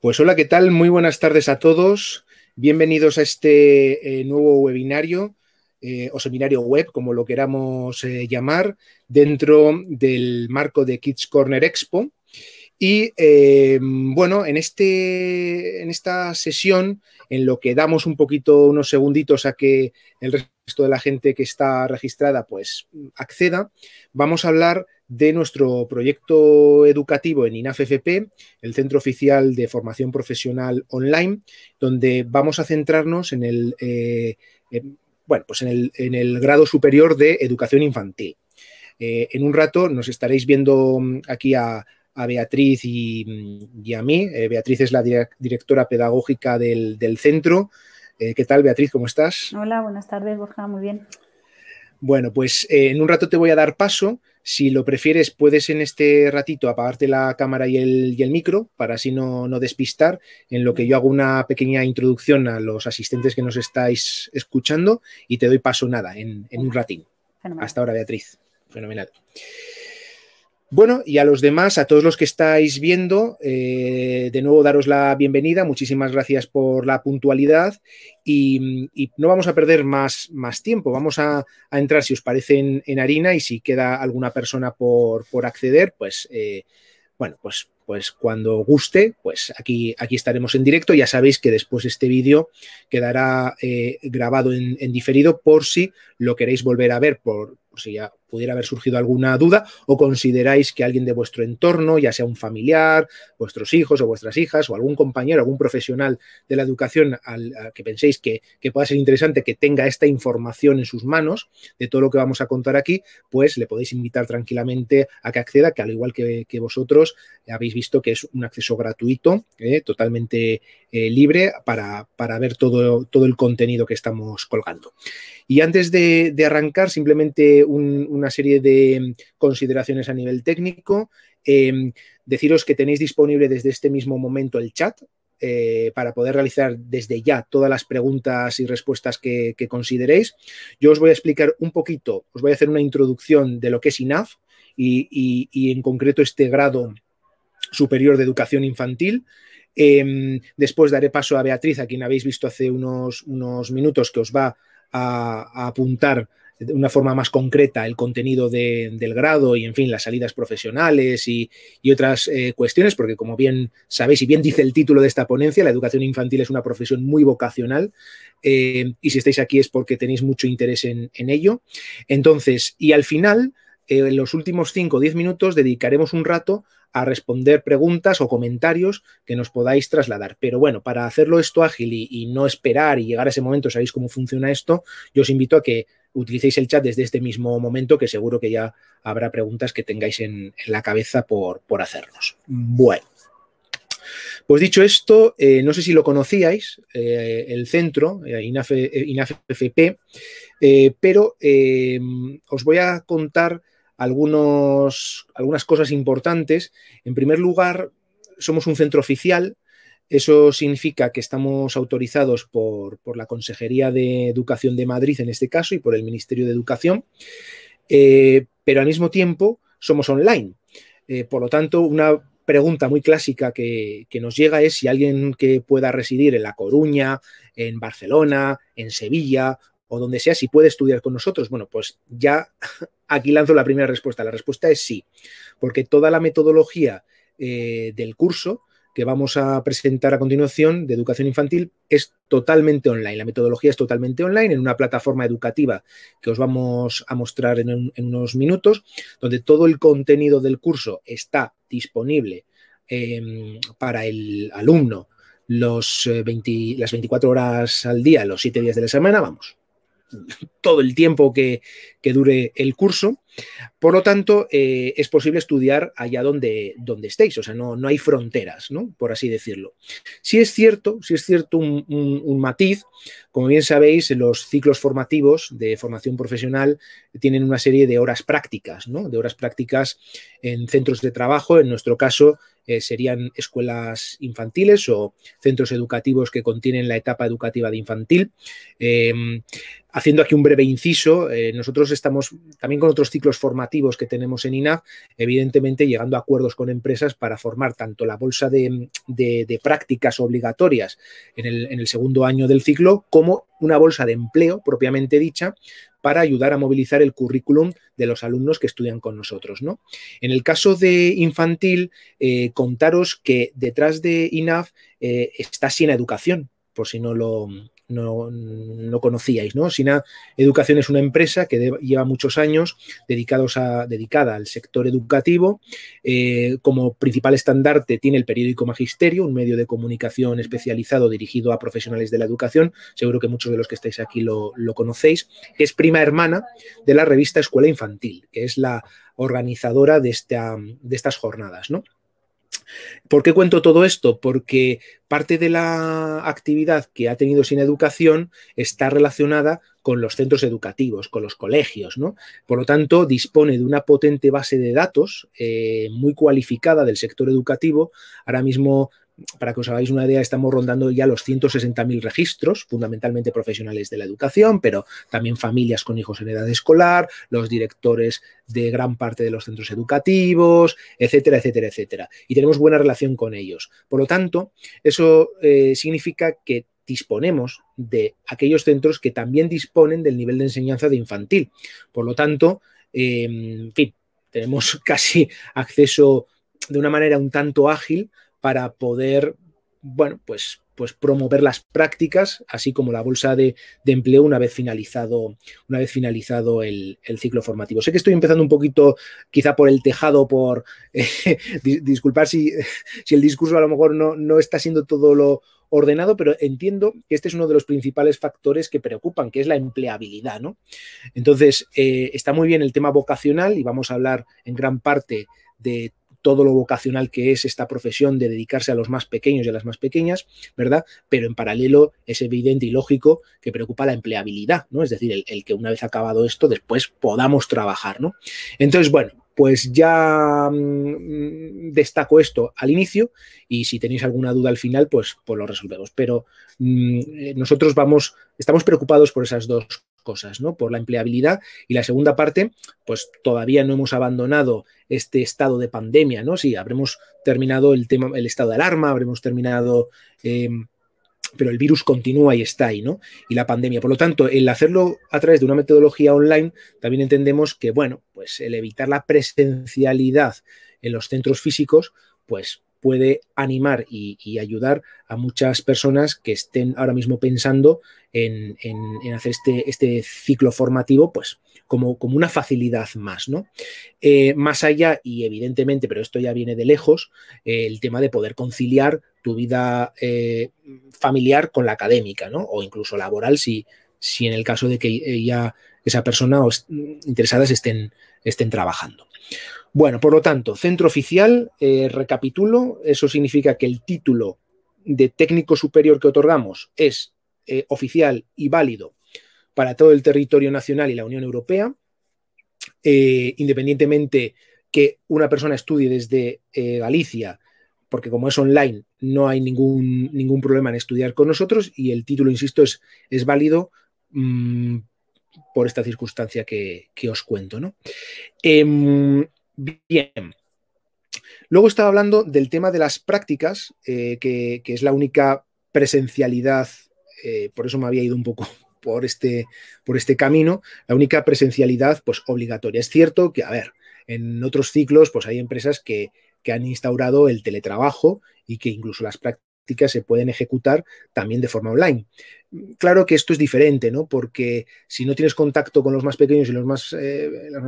Pues hola, ¿qué tal? Muy buenas tardes a todos. Bienvenidos a este nuevo webinario o seminario web, como lo queramos llamar, dentro del marco de Kids Corner Expo. Y bueno, en esta sesión, en lo que damos un poquito, unos segunditos a que el resto de la gente que está registrada pues acceda, vamos a hablar de nuestro proyecto educativo en INAF-FP, el Centro Oficial de Formación Profesional Online, donde vamos a centrarnos en bueno, pues en el grado superior de educación infantil. En un rato nos estaréis viendo aquí a Beatriz y a mí. Beatriz es la directora pedagógica del centro. ¿Qué tal, Beatriz? ¿Cómo estás? Hola, buenas tardes, Borja, muy bien. Bueno, pues en un rato te voy a dar paso. Si lo prefieres, puedes en este ratito apagarte la cámara y el micro para así no despistar, en lo que yo hago una pequeña introducción a los asistentes que nos estáis escuchando y te doy paso nada en un ratín. Fenomenal. Hasta ahora, Beatriz. Fenomenal. Bueno, y a los demás, a todos los que estáis viendo, de nuevo daros la bienvenida. Muchísimas gracias por la puntualidad y no vamos a perder más tiempo. Vamos a entrar, si os parece, en harina, y si queda alguna persona por acceder, pues bueno, pues cuando guste, pues aquí estaremos en directo. Ya sabéis que después este vídeo quedará grabado en diferido por si lo queréis volver a ver, por si ya pudiera haber surgido alguna duda o consideráis que alguien de vuestro entorno, ya sea un familiar, vuestros hijos o vuestras hijas o algún compañero, algún profesional de la educación que penséis que pueda ser interesante que tenga esta información en sus manos de todo lo que vamos a contar aquí, pues le podéis invitar tranquilamente a que acceda, que al igual que vosotros habéis visto que es un acceso gratuito, totalmente libre para ver todo el contenido que estamos colgando. Y antes de arrancar, simplemente una serie de consideraciones a nivel técnico. Deciros que tenéis disponible desde este mismo momento el chat para poder realizar desde ya todas las preguntas y respuestas que consideréis. Yo os voy a explicar un poquito, os voy a hacer una introducción de lo que es INAF y en concreto este grado superior de educación infantil. Después daré paso a Beatriz, a quien habéis visto hace unos minutos, que os va a apuntar de una forma más concreta el contenido del grado y, en fin, las salidas profesionales y otras cuestiones, porque como bien sabéis y bien dice el título de esta ponencia, la educación infantil es una profesión muy vocacional y si estáis aquí es porque tenéis mucho interés en ello. Entonces, y al final, en los últimos 5 o 10 minutos dedicaremos un rato a responder preguntas o comentarios que nos podáis trasladar. Pero bueno, para hacerlo esto ágil y no esperar y llegar a ese momento, sabéis cómo funciona esto, yo os invito a que utilicéis el chat desde este mismo momento, que seguro que ya habrá preguntas que tengáis en la cabeza por hacernos. Bueno, pues dicho esto, no sé si lo conocíais, el centro, INAF-FP, pero os voy a contar algunas cosas importantes. En primer lugar, somos un centro oficial. Eso significa que estamos autorizados por la Consejería de Educación de Madrid, en este caso, y por el Ministerio de Educación, pero al mismo tiempo somos online. Por lo tanto, una pregunta muy clásica que nos llega es si alguien que pueda residir en La Coruña, en Barcelona, en Sevilla o donde sea, si puede estudiar con nosotros. Bueno, pues ya aquí lanzo la primera respuesta. La respuesta es sí, porque toda la metodología del curso que vamos a presentar a continuación de educación infantil es totalmente online. La metodología es totalmente online en una plataforma educativa que os vamos a mostrar en unos minutos, donde todo el contenido del curso está disponible para el alumno las 24 horas al día, los 7 días de la semana, vamos, todo el tiempo que dure el curso. Por lo tanto, es posible estudiar allá donde estéis, o sea, no hay fronteras, ¿no? Por así decirlo. Sí es cierto un matiz, como bien sabéis, los ciclos formativos de formación profesional tienen una serie de horas prácticas, ¿no? De horas prácticas en centros de trabajo, en nuestro caso serían escuelas infantiles o centros educativos que contienen la etapa educativa de infantil. Haciendo aquí un breve inciso, nosotros estamos también con otros ciclos formativos que tenemos en INAF, evidentemente llegando a acuerdos con empresas para formar tanto la bolsa de prácticas obligatorias en el segundo año del ciclo como una bolsa de empleo propiamente dicha para ayudar a movilizar el currículum de los alumnos que estudian con nosotros, ¿no? En el caso de infantil, contaros que detrás de INAF está Sina Educación, por si no lo conocíais, ¿no? Sina Educación es una empresa que lleva muchos años dedicada al sector educativo. Como principal estandarte tiene el periódico Magisterio, un medio de comunicación especializado dirigido a profesionales de la educación. Seguro que muchos de los que estáis aquí lo conocéis. Es prima hermana de la revista Escuela Infantil, que es la organizadora de estas jornadas, ¿no? ¿Por qué cuento todo esto? Porque parte de la actividad que ha tenido Sina Educación está relacionada con los centros educativos, con los colegios, ¿no? Por lo tanto, dispone de una potente base de datos muy cualificada del sector educativo. Ahora mismo, para que os hagáis una idea, estamos rondando ya los 160.000 registros, fundamentalmente profesionales de la educación, pero también familias con hijos en edad escolar, los directores de gran parte de los centros educativos, etcétera, etcétera, etcétera. Y tenemos buena relación con ellos. Por lo tanto, eso significa que disponemos de aquellos centros que también disponen del nivel de enseñanza de infantil. Por lo tanto, en fin, tenemos casi acceso de una manera un tanto ágil para poder, bueno, pues promover las prácticas, así como la bolsa de empleo una vez finalizado el ciclo formativo. Sé que estoy empezando un poquito quizá por el tejado, por disculpar si el discurso a lo mejor no está siendo todo lo ordenado, pero entiendo que este es uno de los principales factores que preocupan, que es la empleabilidad, ¿no? Entonces, está muy bien el tema vocacional y vamos a hablar en gran parte de todo lo vocacional que es esta profesión de dedicarse a los más pequeños y a las más pequeñas, ¿verdad? Pero en paralelo es evidente y lógico que preocupa la empleabilidad, ¿no? Es decir, el que una vez acabado esto, después podamos trabajar, ¿no? Entonces, bueno, pues ya destaco esto al inicio y si tenéis alguna duda al final, pues lo resolvemos. Pero nosotros estamos preocupados por esas dos cosas, ¿no? Por la empleabilidad y la segunda parte, pues todavía no hemos abandonado este estado de pandemia, ¿no? Sí, habremos terminado el estado de alarma, habremos terminado, pero el virus continúa y está ahí, ¿no? Y la pandemia. Por lo tanto, el hacerlo a través de una metodología online, también entendemos que, bueno, pues el evitar la presencialidad en los centros físicos, pues puede animar y ayudar a muchas personas que estén ahora mismo pensando en hacer este ciclo formativo, pues como una facilidad más, ¿no? Más allá, y evidentemente, pero esto ya viene de lejos, el tema de poder conciliar tu vida familiar con la académica, ¿no? O incluso laboral, si en el caso de que ya esa persona o interesadas estén trabajando. Bueno, por lo tanto, centro oficial, recapitulo, eso significa que el título de técnico superior que otorgamos es oficial y válido para todo el territorio nacional y la Unión Europea, independientemente que una persona estudie desde Galicia, porque como es online no hay ningún problema en estudiar con nosotros y el título, insisto, es válido por esta circunstancia que os cuento, ¿no? Bien. Luego estaba hablando del tema de las prácticas, que es la única presencialidad, por eso me había ido un poco por este camino, la única presencialidad pues obligatoria. Es cierto que, a ver, en otros ciclos pues hay empresas que han instaurado el teletrabajo y que incluso las prácticas se pueden ejecutar también de forma online. Claro que esto es diferente, ¿no? Porque si no tienes contacto con los más pequeños y las más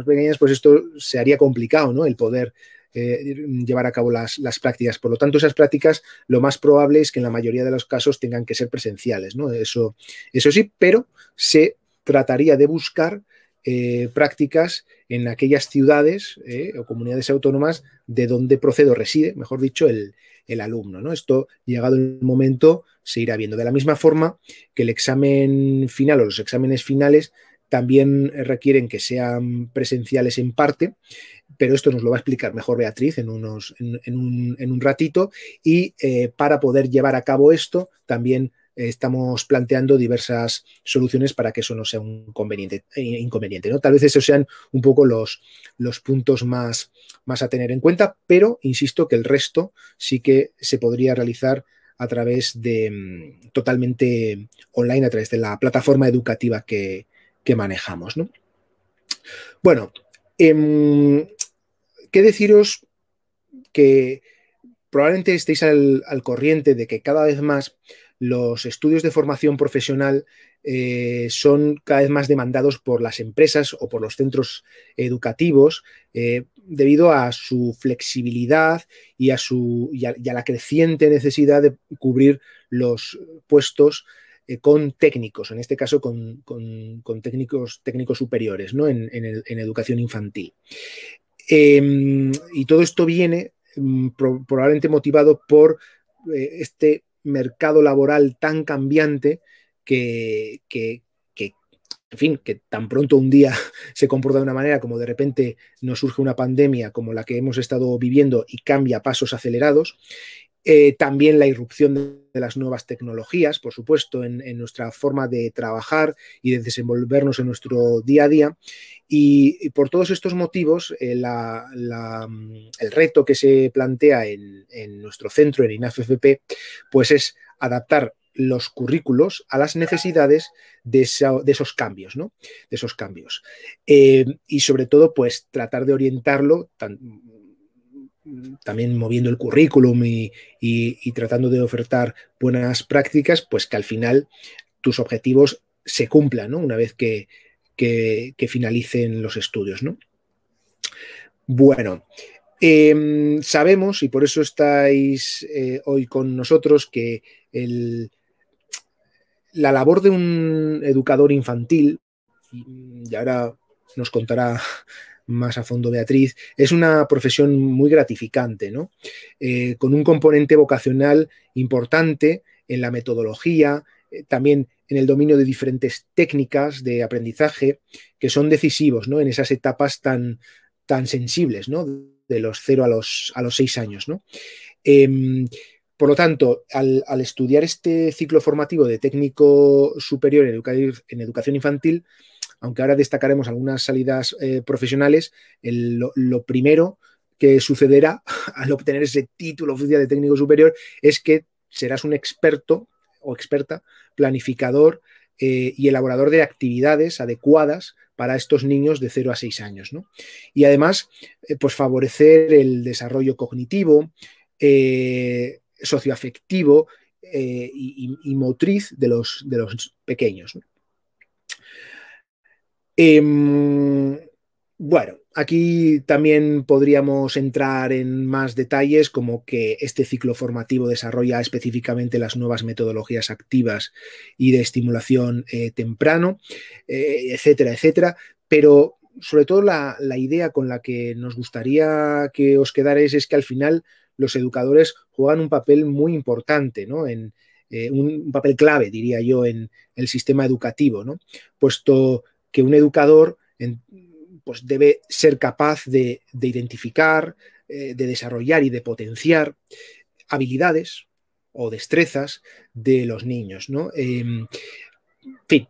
pequeñas, pues esto se haría complicado, ¿no? El poder llevar a cabo las prácticas. Por lo tanto, esas prácticas lo más probable es que en la mayoría de los casos tengan que ser presenciales, ¿no? Eso sí, pero se trataría de buscar prácticas en aquellas ciudades o comunidades autónomas de donde procede o reside, mejor dicho, el alumno, ¿no? Esto, llegado el momento, se irá viendo. De la misma forma que el examen final o los exámenes finales también requieren que sean presenciales en parte, pero esto nos lo va a explicar mejor Beatriz en un ratito y para poder llevar a cabo esto también estamos planteando diversas soluciones para que eso no sea un inconveniente, ¿no? Tal vez esos sean un poco los puntos más a tener en cuenta, pero insisto que el resto sí que se podría realizar a través de totalmente online, a través de la plataforma educativa que manejamos, ¿no? Bueno, ¿qué deciros? Que probablemente estéis al corriente de que cada vez más los estudios de formación profesional son cada vez más demandados por las empresas o por los centros educativos debido a su flexibilidad y a la creciente necesidad de cubrir los puestos con técnicos, en este caso con técnicos superiores, ¿no? en educación infantil. Y todo esto viene probablemente motivado por este mercado laboral tan cambiante que, en fin, que tan pronto un día se comporta de una manera como de repente nos surge una pandemia como la que hemos estado viviendo y cambia a pasos acelerados. También la irrupción de las nuevas tecnologías, por supuesto, en nuestra forma de trabajar y de desenvolvernos en nuestro día a día. Y por todos estos motivos, el reto que se plantea en nuestro centro, en INAF-FP, pues es adaptar los currículos a las necesidades de esos cambios, ¿no? De esos cambios. Y sobre todo, pues tratar de orientarlo también moviendo el currículum y tratando de ofertar buenas prácticas, pues que al final tus objetivos se cumplan, ¿no? Una vez que finalicen los estudios, ¿no? Bueno, sabemos, y por eso estáis hoy con nosotros, que la labor de un educador infantil, y ahora nos contará más a fondo Beatriz, es una profesión muy gratificante, ¿no? Con un componente vocacional importante en la metodología, también en el dominio de diferentes técnicas de aprendizaje que son decisivos, ¿no? En esas etapas tan sensibles, ¿no? De los 0 a los 6 años, ¿no? Por lo tanto, al estudiar este ciclo formativo de técnico superior en educación infantil, aunque ahora destacaremos algunas salidas profesionales, lo primero que sucederá al obtener ese título oficial de técnico superior es que serás un experto o experta, planificador y elaborador de actividades adecuadas para estos niños de 0 a 6 años, ¿no? Y además, pues favorecer el desarrollo cognitivo, socioafectivo y motriz de los pequeños, ¿no? Bueno, aquí también podríamos entrar en más detalles, como que este ciclo formativo desarrolla específicamente las nuevas metodologías activas y de estimulación temprano, etcétera, etcétera, pero sobre todo la idea con la que nos gustaría que os quedarais es que al final los educadores juegan un papel muy importante, ¿no? Un papel clave, diría yo, en el sistema educativo, ¿no? Puesto que un educador pues debe ser capaz de identificar, de desarrollar y de potenciar habilidades o destrezas de los niños, ¿no? En fin,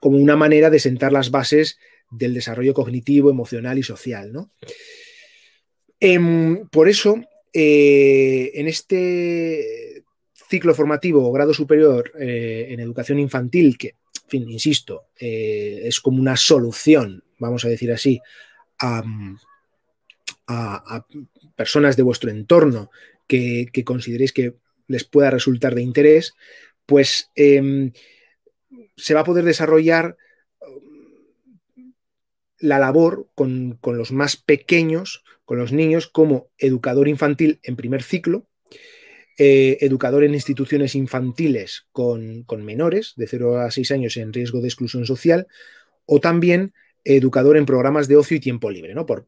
como una manera de sentar las bases del desarrollo cognitivo, emocional y social, ¿no? Por eso, en este ciclo formativo o grado superior en educación infantil, que, en fin, insisto, es como una solución, vamos a decir así, a personas de vuestro entorno que consideréis que les pueda resultar de interés, pues se va a poder desarrollar la labor con los más pequeños, con los niños, como educador infantil en primer ciclo, educador en instituciones infantiles con menores de 0 a 6 años en riesgo de exclusión social, o también educador en programas de ocio y tiempo libre, ¿no? Por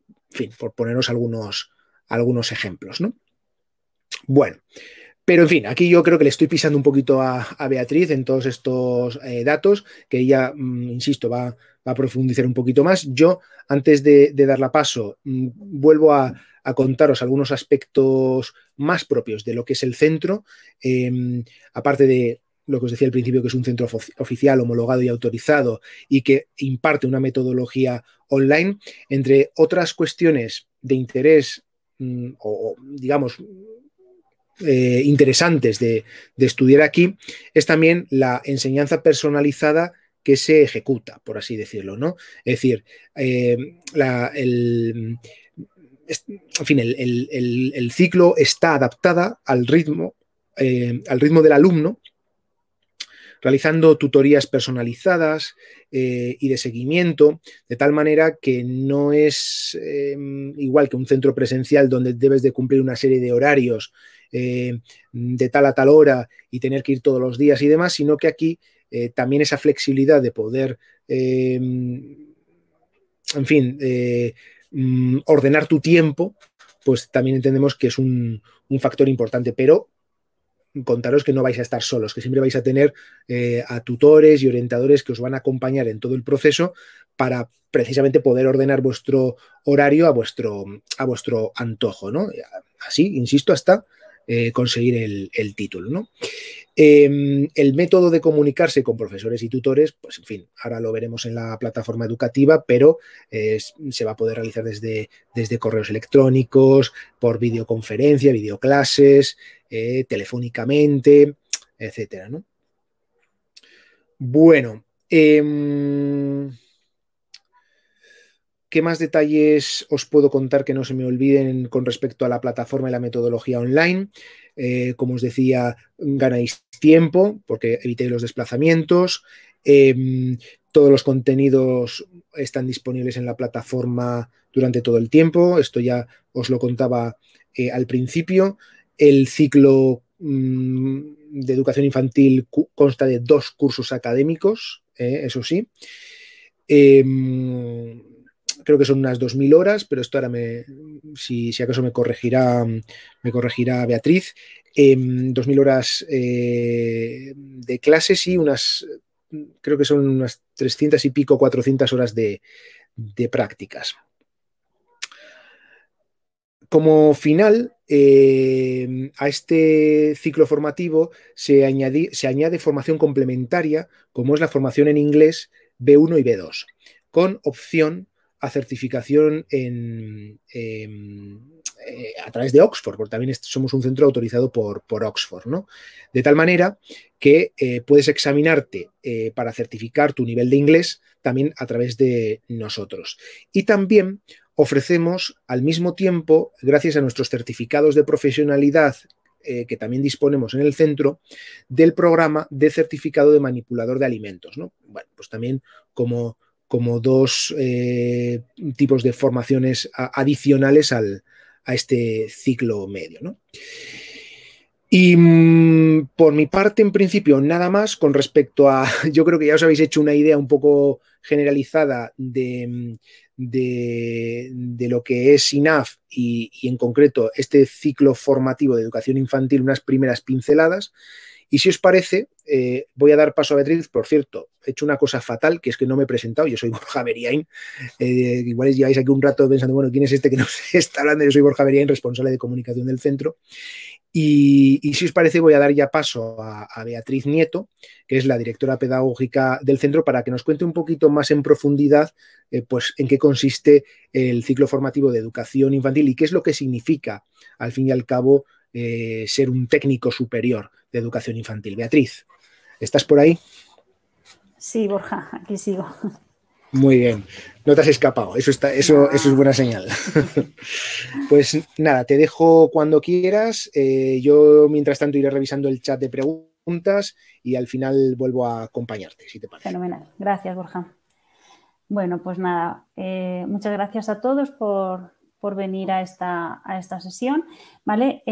poneros algunos ejemplos, ¿no? Bueno, pero en fin, aquí yo creo que le estoy pisando un poquito a Beatriz en todos estos datos, que ella, insisto, va a profundizar un poquito más. Yo, antes de darla paso, vuelvo a contaros algunos aspectos más propios de lo que es el centro, aparte de lo que os decía al principio, que es un centro oficial, homologado y autorizado y que imparte una metodología online, entre otras cuestiones de interés o digamos, interesantes de estudiar aquí, es también la enseñanza personalizada que se ejecuta, por así decirlo, ¿no? Es decir, en fin, el ciclo está adaptada al ritmo del alumno, realizando tutorías personalizadas y de seguimiento, de tal manera que no es igual que un centro presencial donde debes de cumplir una serie de horarios de tal a tal hora y tener que ir todos los días y demás, sino que aquí también esa flexibilidad de poder, en fin, ordenar tu tiempo, pues también entendemos que es un factor importante, pero contaros que no vais a estar solos, que siempre vais a tener a tutores y orientadores que os van a acompañar en todo el proceso para precisamente poder ordenar vuestro horario a vuestro antojo, ¿no? Así, insisto, hasta conseguir el título, ¿no? El método de comunicarse con profesores y tutores, pues en fin, ahora lo veremos en la plataforma educativa, pero se va a poder realizar desde correos electrónicos, por videoconferencia, videoclases, telefónicamente, etcétera, ¿no? Bueno, ¿qué más detalles os puedo contar que no se me olviden con respecto a la plataforma y la metodología online? Como os decía, ganáis tiempo porque evitéis los desplazamientos. Todos los contenidos están disponibles en la plataforma durante todo el tiempo. Esto ya os lo contaba al principio. El ciclo de educación infantil consta de 2 cursos académicos, eso sí. Creo que son unas 2000 horas, pero esto ahora si acaso me corregirá Beatriz. 2000 horas de clases y creo que son unas 300 y pico, 400 horas de prácticas. Como final, a este ciclo formativo se añade formación complementaria, como es la formación en inglés B1 y B2, con opción a certificación a través de Oxford, porque también somos un centro autorizado por Oxford, ¿no? De tal manera que puedes examinarte para certificar tu nivel de inglés también a través de nosotros. Y también ofrecemos al mismo tiempo, gracias a nuestros certificados de profesionalidad que también disponemos en el centro, del programa de certificado de manipulador de alimentos, ¿no? Bueno, pues también como 2 tipos de formaciones adicionales a este ciclo medio, ¿no? Y por mi parte, en principio, nada más con respecto a, yo creo que ya os habéis hecho una idea un poco generalizada de lo que es INAF y en concreto este ciclo formativo de educación infantil, unas primeras pinceladas. Y si os parece, voy a dar paso a Beatriz. Por cierto, he hecho una cosa fatal, que es que no me he presentado. Yo soy Borja Beriain. Igual lleváis aquí un rato pensando, bueno, ¿quién es este que nos está hablando? Yo soy Borja Beriain, responsable de comunicación del centro. Y si os parece, voy a dar ya paso a Beatriz Nieto, que es la directora pedagógica del centro, para que nos cuente un poquito más en profundidad pues, en qué consiste el ciclo formativo de educación infantil y qué es lo que significa, al fin y al cabo, ser un técnico superior de educación infantil. Beatriz, ¿estás por ahí? Sí, Borja, aquí sigo. Muy bien, no te has escapado, eso es buena señal. Pues nada, te dejo cuando quieras. Yo, mientras tanto, iré revisando el chat de preguntas y al final vuelvo a acompañarte, si te parece. Fenomenal, gracias, Borja. Bueno, pues nada, muchas gracias a todos por venir a esta sesión, ¿vale?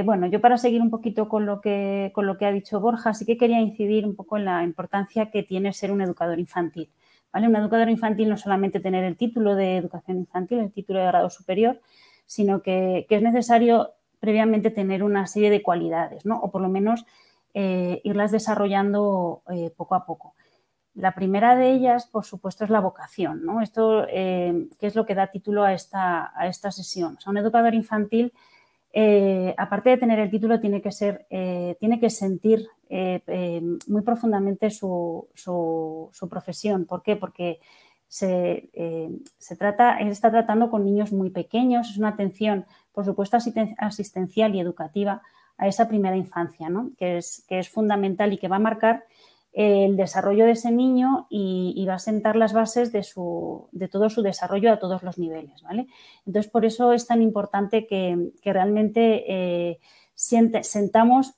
Bueno, yo para seguir un poquito con lo que ha dicho Borja, sí que quería incidir un poco en la importancia que tiene ser un educador infantil, ¿vale? Un educador infantil no solamente tener el título de educación infantil, el título de grado superior, sino que es necesario previamente tener una serie de cualidades, ¿no? O por lo menos irlas desarrollando poco a poco. La primera de ellas, por supuesto, es la vocación, ¿no? Esto, ¿qué es lo que da título a esta sesión? O sea, un educador infantil aparte de tener el título, tiene que sentir muy profundamente su profesión. ¿Por qué? Porque está tratando con niños muy pequeños, es una atención, por supuesto, asistencial y educativa a esa primera infancia, ¿no? que es fundamental y que va a marcar el desarrollo de ese niño y va a sentar las bases de todo su desarrollo a todos los niveles, ¿vale? Entonces, por eso es tan importante que realmente sintamos,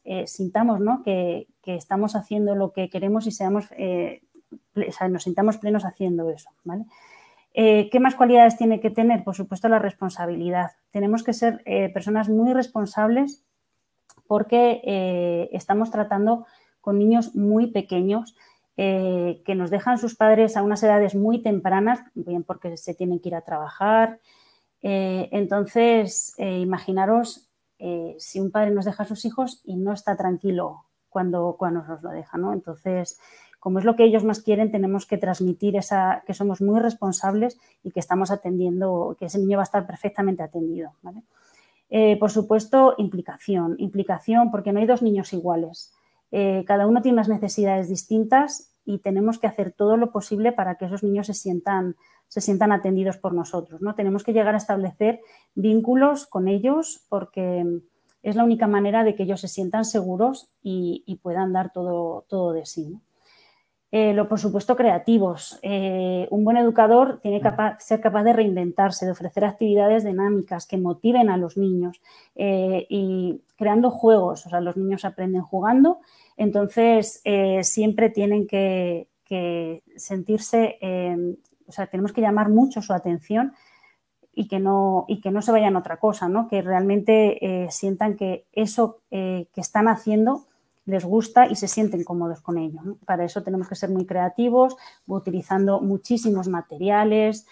¿no? que estamos haciendo lo que queremos y nos sintamos plenos haciendo eso, ¿vale? ¿Qué más cualidades tiene que tener? Por supuesto, la responsabilidad. Tenemos que ser personas muy responsables porque estamos tratando con niños muy pequeños que nos dejan sus padres a unas edades muy tempranas, bien porque se tienen que ir a trabajar. Entonces, imaginaros si un padre nos deja a sus hijos y no está tranquilo cuando nos lo deja, ¿no? Entonces, como es lo que ellos más quieren, tenemos que transmitir que somos muy responsables y que estamos atendiendo, que ese niño va a estar perfectamente atendido, ¿vale? Por supuesto, implicación porque no hay dos niños iguales. Cada uno tiene unas necesidades distintas y tenemos que hacer todo lo posible para que esos niños se sientan atendidos por nosotros, ¿no? Tenemos que llegar a establecer vínculos con ellos porque es la única manera de que ellos se sientan seguros y puedan dar todo de sí, ¿no? Por supuesto, creativos. Un buen educador tiene que ser capaz de reinventarse, de ofrecer actividades dinámicas que motiven a los niños y creando juegos. O sea, los niños aprenden jugando, entonces siempre tienen que sentirse, o sea, tenemos que llamar mucho su atención y que no se vayan a otra cosa, ¿no? Que realmente sientan que eso que están haciendo les gusta y se sienten cómodos con ello, ¿no? Para eso tenemos que ser muy creativos, utilizando muchísimos materiales,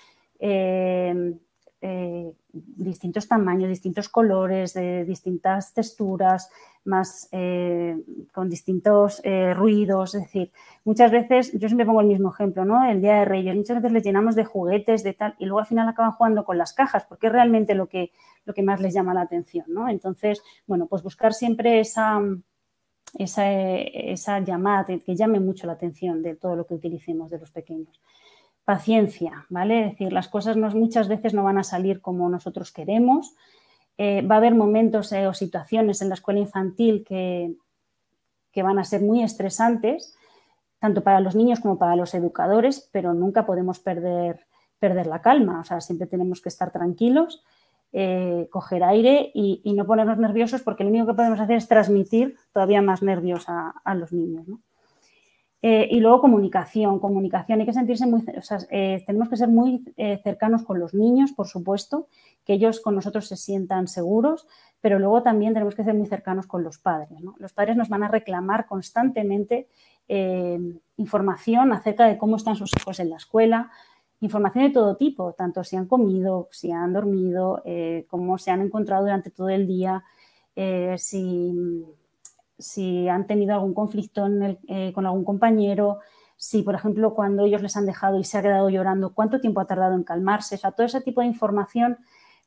distintos tamaños, distintos colores, de distintas texturas, con distintos ruidos. Es decir, muchas veces, yo siempre pongo el mismo ejemplo, ¿no? El Día de Reyes, muchas veces les llenamos de juguetes, de tal, y luego al final acaban jugando con las cajas, porque es realmente lo que más les llama la atención, ¿no? Entonces, bueno, pues buscar siempre esa llamada que llame mucho la atención de todo lo que utilicemos de los pequeños. Paciencia, ¿vale? Es decir, las cosas muchas veces no van a salir como nosotros queremos. Va a haber momentos o situaciones en la escuela infantil que van a ser muy estresantes, tanto para los niños como para los educadores, pero nunca podemos perder la calma. O sea, siempre tenemos que estar tranquilos, coger aire y no ponernos nerviosos, porque lo único que podemos hacer es transmitir todavía más nervios a los niños, ¿no? Y luego comunicación, hay que sentirse tenemos que ser muy cercanos con los niños, por supuesto, que ellos con nosotros se sientan seguros, pero luego también tenemos que ser muy cercanos con los padres, ¿no? Los padres nos van a reclamar constantemente información acerca de cómo están sus hijos en la escuela, información de todo tipo, tanto si han comido, si han dormido, cómo se han encontrado durante todo el día, si han tenido algún conflicto con algún compañero, si, por ejemplo, cuando ellos les han dejado y se ha quedado llorando, cuánto tiempo ha tardado en calmarse. O sea, todo ese tipo de información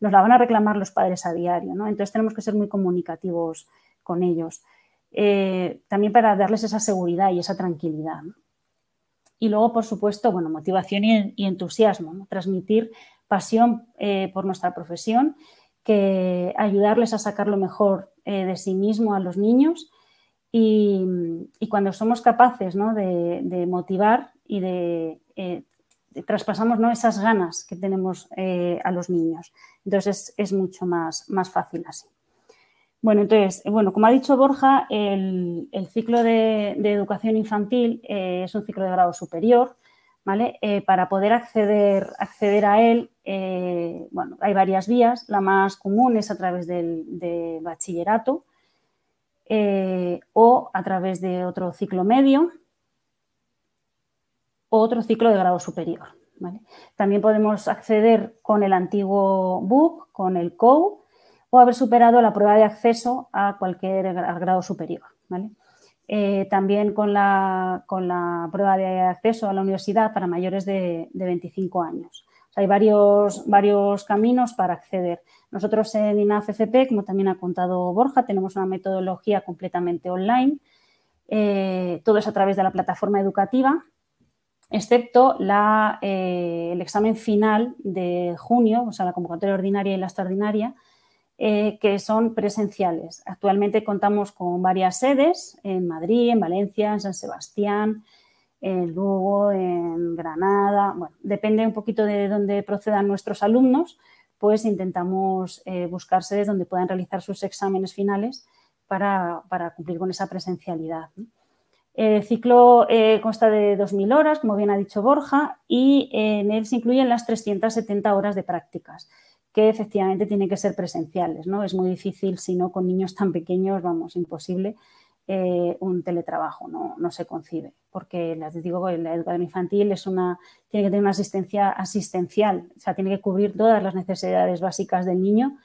nos la van a reclamar los padres a diario, ¿no? Entonces tenemos que ser muy comunicativos con ellos. También para darles esa seguridad y esa tranquilidad, ¿no? Y luego, por supuesto, bueno, motivación y entusiasmo, ¿no? Transmitir pasión por nuestra profesión, que ayudarles a sacar lo mejor de sí mismo a los niños. Y cuando somos capaces, ¿no? de motivar y de traspasamos, ¿no? esas ganas que tenemos a los niños. Entonces es mucho más fácil así. Bueno, entonces, como ha dicho Borja, el ciclo de educación infantil es un ciclo de grado superior, ¿vale? Para poder acceder a él, hay varias vías. La más común es a través del bachillerato, o a través de otro ciclo medio o otro ciclo de grado superior, ¿vale? También podemos acceder con el antiguo BUP, con el COU, o haber superado la prueba de acceso a cualquier grado superior, ¿vale? También con la prueba de acceso a la universidad para mayores de 25 años. sea, hay varios caminos para acceder. Nosotros en INAF-FP, como también ha contado Borja, tenemos una metodología completamente online. Todo es a través de la plataforma educativa, excepto el examen final de junio, o sea, la convocatoria ordinaria y la extraordinaria, que son presenciales. Actualmente contamos con varias sedes en Madrid, en Valencia, en San Sebastián, en Lugo, en Granada. Bueno, depende un poquito de dónde procedan nuestros alumnos, pues intentamos buscar sedes donde puedan realizar sus exámenes finales para cumplir con esa presencialidad, ¿no? El ciclo consta de 2.000 horas, como bien ha dicho Borja, y en él se incluyen las 370 horas de prácticas, que efectivamente tienen que ser presenciales, ¿no? Es muy difícil, si no, con niños tan pequeños, vamos, imposible, un teletrabajo, no se concibe, porque les digo que la educación infantil tiene que tener una asistencia asistencial, o sea, tiene que cubrir todas las necesidades básicas del niño,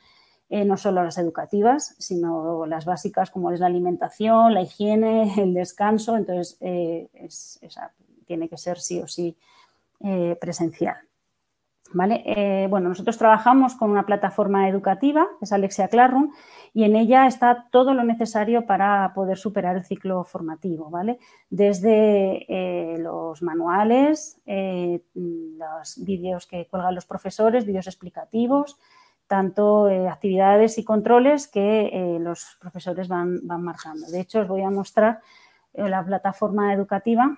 no solo las educativas, sino las básicas como es la alimentación, la higiene, el descanso. Entonces, tiene que ser sí o sí presencial, ¿vale? Bueno, nosotros trabajamos con una plataforma educativa, que es Alexia Classroom, y en ella está todo lo necesario para poder superar el ciclo formativo, ¿vale? Desde los manuales, los vídeos que cuelgan los profesores, vídeos explicativos, tanto actividades y controles que los profesores van marcando. De hecho, os voy a mostrar la plataforma educativa,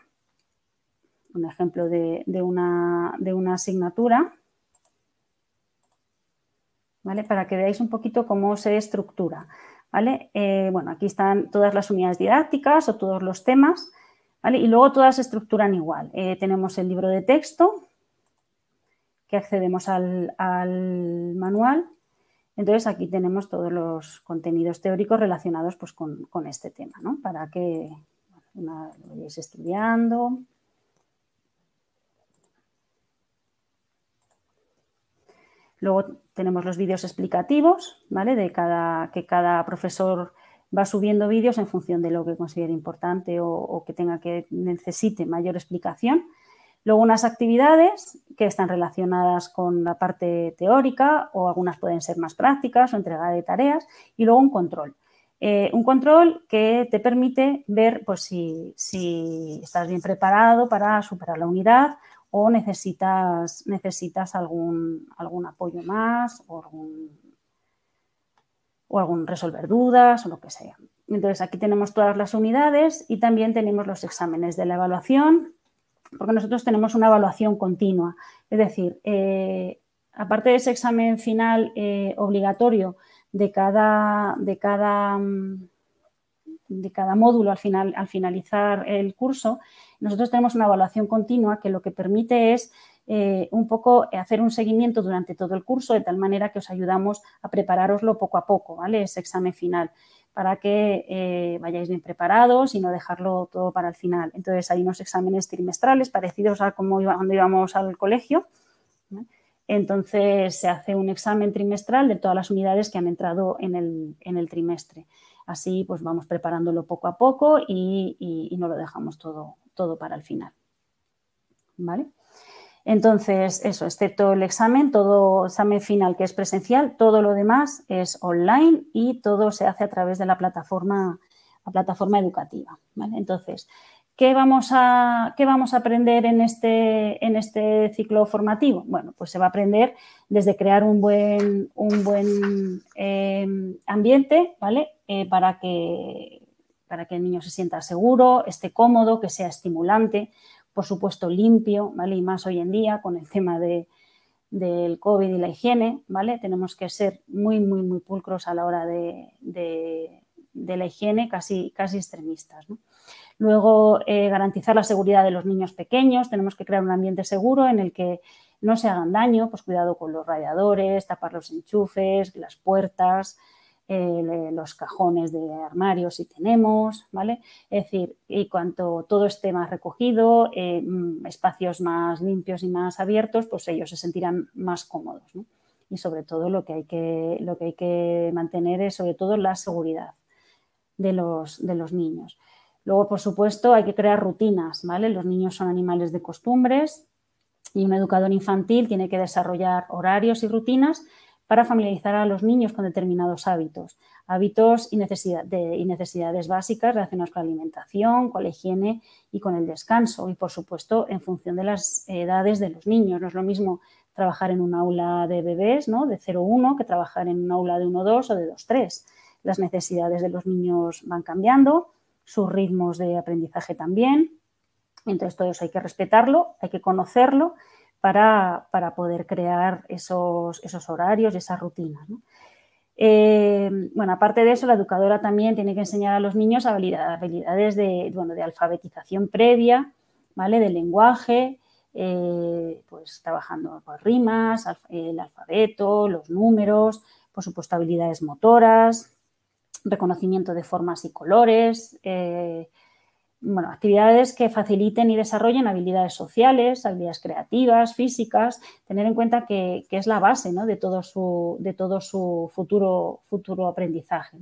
un ejemplo de una asignatura, ¿vale? Para que veáis un poquito cómo se estructura, ¿vale? Bueno, aquí están todas las unidades didácticas o todos los temas, ¿vale? Y luego todas se estructuran igual. Tenemos el libro de texto, que accedemos al manual. Entonces, aquí tenemos todos los contenidos teóricos relacionados pues, con este tema, ¿no? Para que lo vayáis estudiando. Luego tenemos los vídeos explicativos, ¿vale? Que cada profesor va subiendo vídeos en función de lo que considere importante o que necesite mayor explicación. Luego unas actividades que están relacionadas con la parte teórica o algunas pueden ser más prácticas o entrega de tareas y luego un control. Un control que te permite ver pues, si estás bien preparado para superar la unidad o necesitas algún apoyo más o algún resolver dudas o lo que sea. Entonces, aquí tenemos todas las unidades y también tenemos los exámenes de la evaluación, porque nosotros tenemos una evaluación continua. Es decir, aparte de ese examen final obligatorio de cada módulo al finalizar el curso, nosotros tenemos una evaluación continua que lo que permite es un poco hacer un seguimiento durante todo el curso, de tal manera que os ayudamos a prepararoslo poco a poco, ¿vale? Ese examen final, para que vayáis bien preparados y no dejarlo todo para el final. Entonces, hay unos exámenes trimestrales parecidos a cuando íbamos al colegio, ¿no? Entonces, se hace un examen trimestral de todas las unidades que han entrado en el trimestre. Así, pues vamos preparándolo poco a poco y no lo dejamos todo para el final, ¿vale? Entonces, eso, excepto el examen, todo examen final que es presencial, todo lo demás es online y todo se hace a través de la plataforma educativa, ¿vale? Entonces, ¿qué vamos a aprender en este ciclo formativo? Bueno, pues se va a aprender desde crear un buen ambiente, ¿vale? Para que el niño se sienta seguro, esté cómodo, que sea estimulante, por supuesto limpio, ¿vale? Y más hoy en día con el tema del COVID y la higiene, ¿vale? Tenemos que ser muy, muy, muy pulcros a la hora de la higiene, casi extremistas, ¿no? Luego, garantizar la seguridad de los niños pequeños. Tenemos que crear un ambiente seguro en el que no se hagan daño, pues cuidado con los radiadores, tapar los enchufes, las puertas, los cajones de armarios si tenemos, ¿vale? Es decir, y cuanto todo esté más recogido, espacios más limpios y más abiertos, pues ellos se sentirán más cómodos, ¿no? Y sobre todo lo que hay que mantener es sobre todo la seguridad de los niños. Luego, por supuesto, hay que crear rutinas, ¿vale? Los niños son animales de costumbres Y un educador infantil tiene que desarrollar horarios y rutinas para familiarizar a los niños con determinados hábitos y necesidades básicas relacionadas con la alimentación, con la higiene y con el descanso. Y, por supuesto, en función de las edades de los niños. No es lo mismo trabajar en un aula de bebés, ¿no?, de 0-1 que trabajar en un aula de 1-2 o de 2-3. Las necesidades de los niños van cambiando, sus ritmos de aprendizaje también. Entonces, todo eso hay que respetarlo, hay que conocerlo para poder crear esos horarios y esas rutinas, ¿no? Bueno, aparte de eso, la educadora también tiene que enseñar a los niños habilidades de alfabetización previa, ¿vale?, del lenguaje, pues trabajando con rimas, el alfabeto, los números, por supuesto habilidades motoras, reconocimiento de formas y colores, bueno, actividades que faciliten y desarrollen habilidades sociales, habilidades creativas, físicas, tener en cuenta que es la base, ¿no?, de todo su futuro aprendizaje.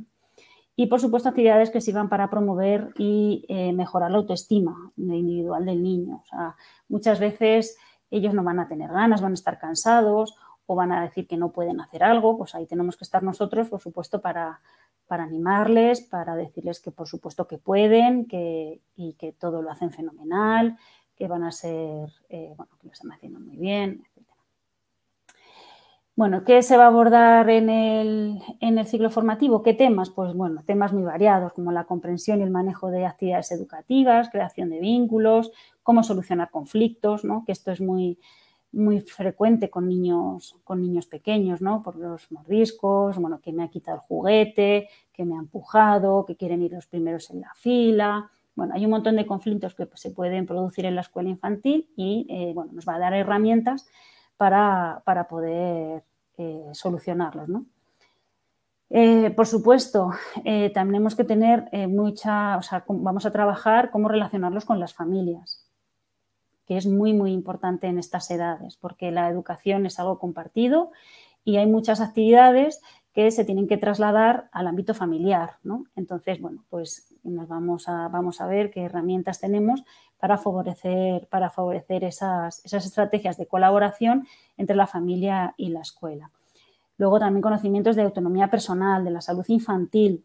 Y, por supuesto, actividades que sirvan para promover y mejorar la autoestima individual del niño. O sea, muchas veces ellos no van a tener ganas, van a estar cansados o van a decir que no pueden hacer algo, pues ahí tenemos que estar nosotros, por supuesto, para animarles, para decirles que por supuesto que pueden y que todo lo hacen fenomenal, que van a ser, bueno, que lo están haciendo muy bien, etc. Bueno, ¿qué se va a abordar en el ciclo formativo? ¿Qué temas? Pues bueno, temas muy variados como la comprensión y el manejo de actividades educativas, creación de vínculos, cómo solucionar conflictos, ¿no?, que esto es muy frecuente con niños pequeños, ¿no?, por los mordiscos, bueno, que me ha quitado el juguete, que me ha empujado, que quieren ir los primeros en la fila. Bueno, hay un montón de conflictos que se pueden producir en la escuela infantil y, bueno, nos va a dar herramientas para poder solucionarlos, ¿no? Por supuesto, tenemos que tener vamos a trabajar cómo relacionarlos con las familias, que es muy, muy importante en estas edades, porque la educación es algo compartido y hay muchas actividades que se tienen que trasladar al ámbito familiar, ¿no? Entonces, bueno, pues vamos a ver qué herramientas tenemos para favorecer esas estrategias de colaboración entre la familia y la escuela. Luego también conocimientos de autonomía personal, de la salud infantil,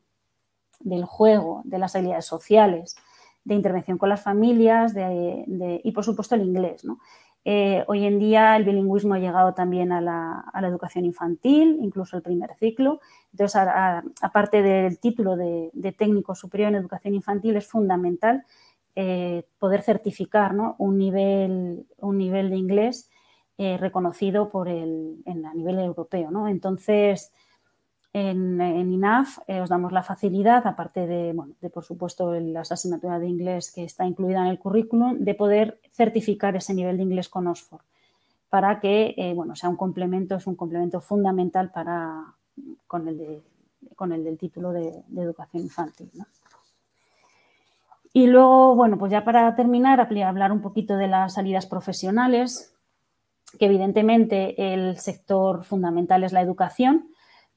del juego, de las habilidades sociales, de intervención con las familias y, por supuesto, el inglés, ¿no? Hoy en día el bilingüismo ha llegado también a la educación infantil, incluso el primer ciclo. Entonces, aparte del título de técnico superior en educación infantil, es fundamental poder certificar, ¿no?, un nivel de inglés reconocido a nivel europeo, ¿no? Entonces, en INAF os damos la facilidad, aparte de, por supuesto, las asignaturas de inglés que está incluida en el currículum, de poder certificar ese nivel de inglés con Oxford para que, sea un complemento fundamental con el del título de educación infantil, ¿no? Y luego, bueno, pues ya para terminar, hablar un poquito de las salidas profesionales, que evidentemente el sector fundamental es la educación,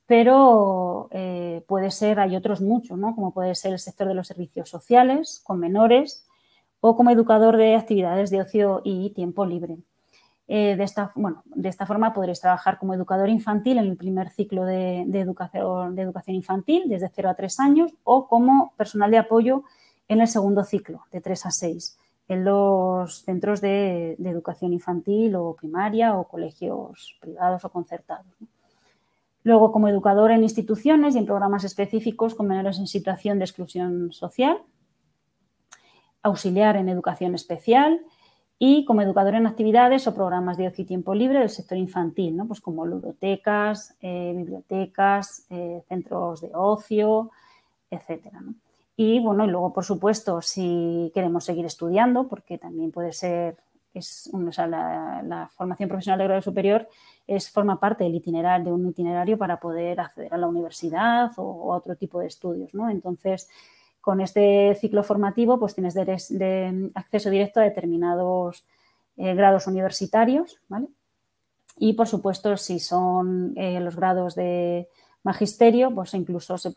pero hay otros muchos, ¿no?, como puede ser el sector de los servicios sociales con menores o como educador de actividades de ocio y tiempo libre. De esta forma podréis trabajar como educador infantil en el primer ciclo de educación infantil, desde 0 a 3 años, o como personal de apoyo en el segundo ciclo, de 3 a 6, en los centros de educación infantil o primaria o colegios privados o concertados, ¿no? Luego, como educador en instituciones y en programas específicos con menores en situación de exclusión social, auxiliar en educación especial y como educador en actividades o programas de ocio y tiempo libre del sector infantil, ¿no?, pues como ludotecas, bibliotecas, centros de ocio, etcétera, ¿no? Y, bueno, y luego, por supuesto, si queremos seguir estudiando, porque también puede ser, la formación profesional de grado superior forma parte de un itinerario para poder acceder a la universidad o a otro tipo de estudios, ¿no? Entonces, con este ciclo formativo, pues tienes acceso directo a determinados grados universitarios, ¿vale? Y, por supuesto, si son los grados de magisterio, pues incluso se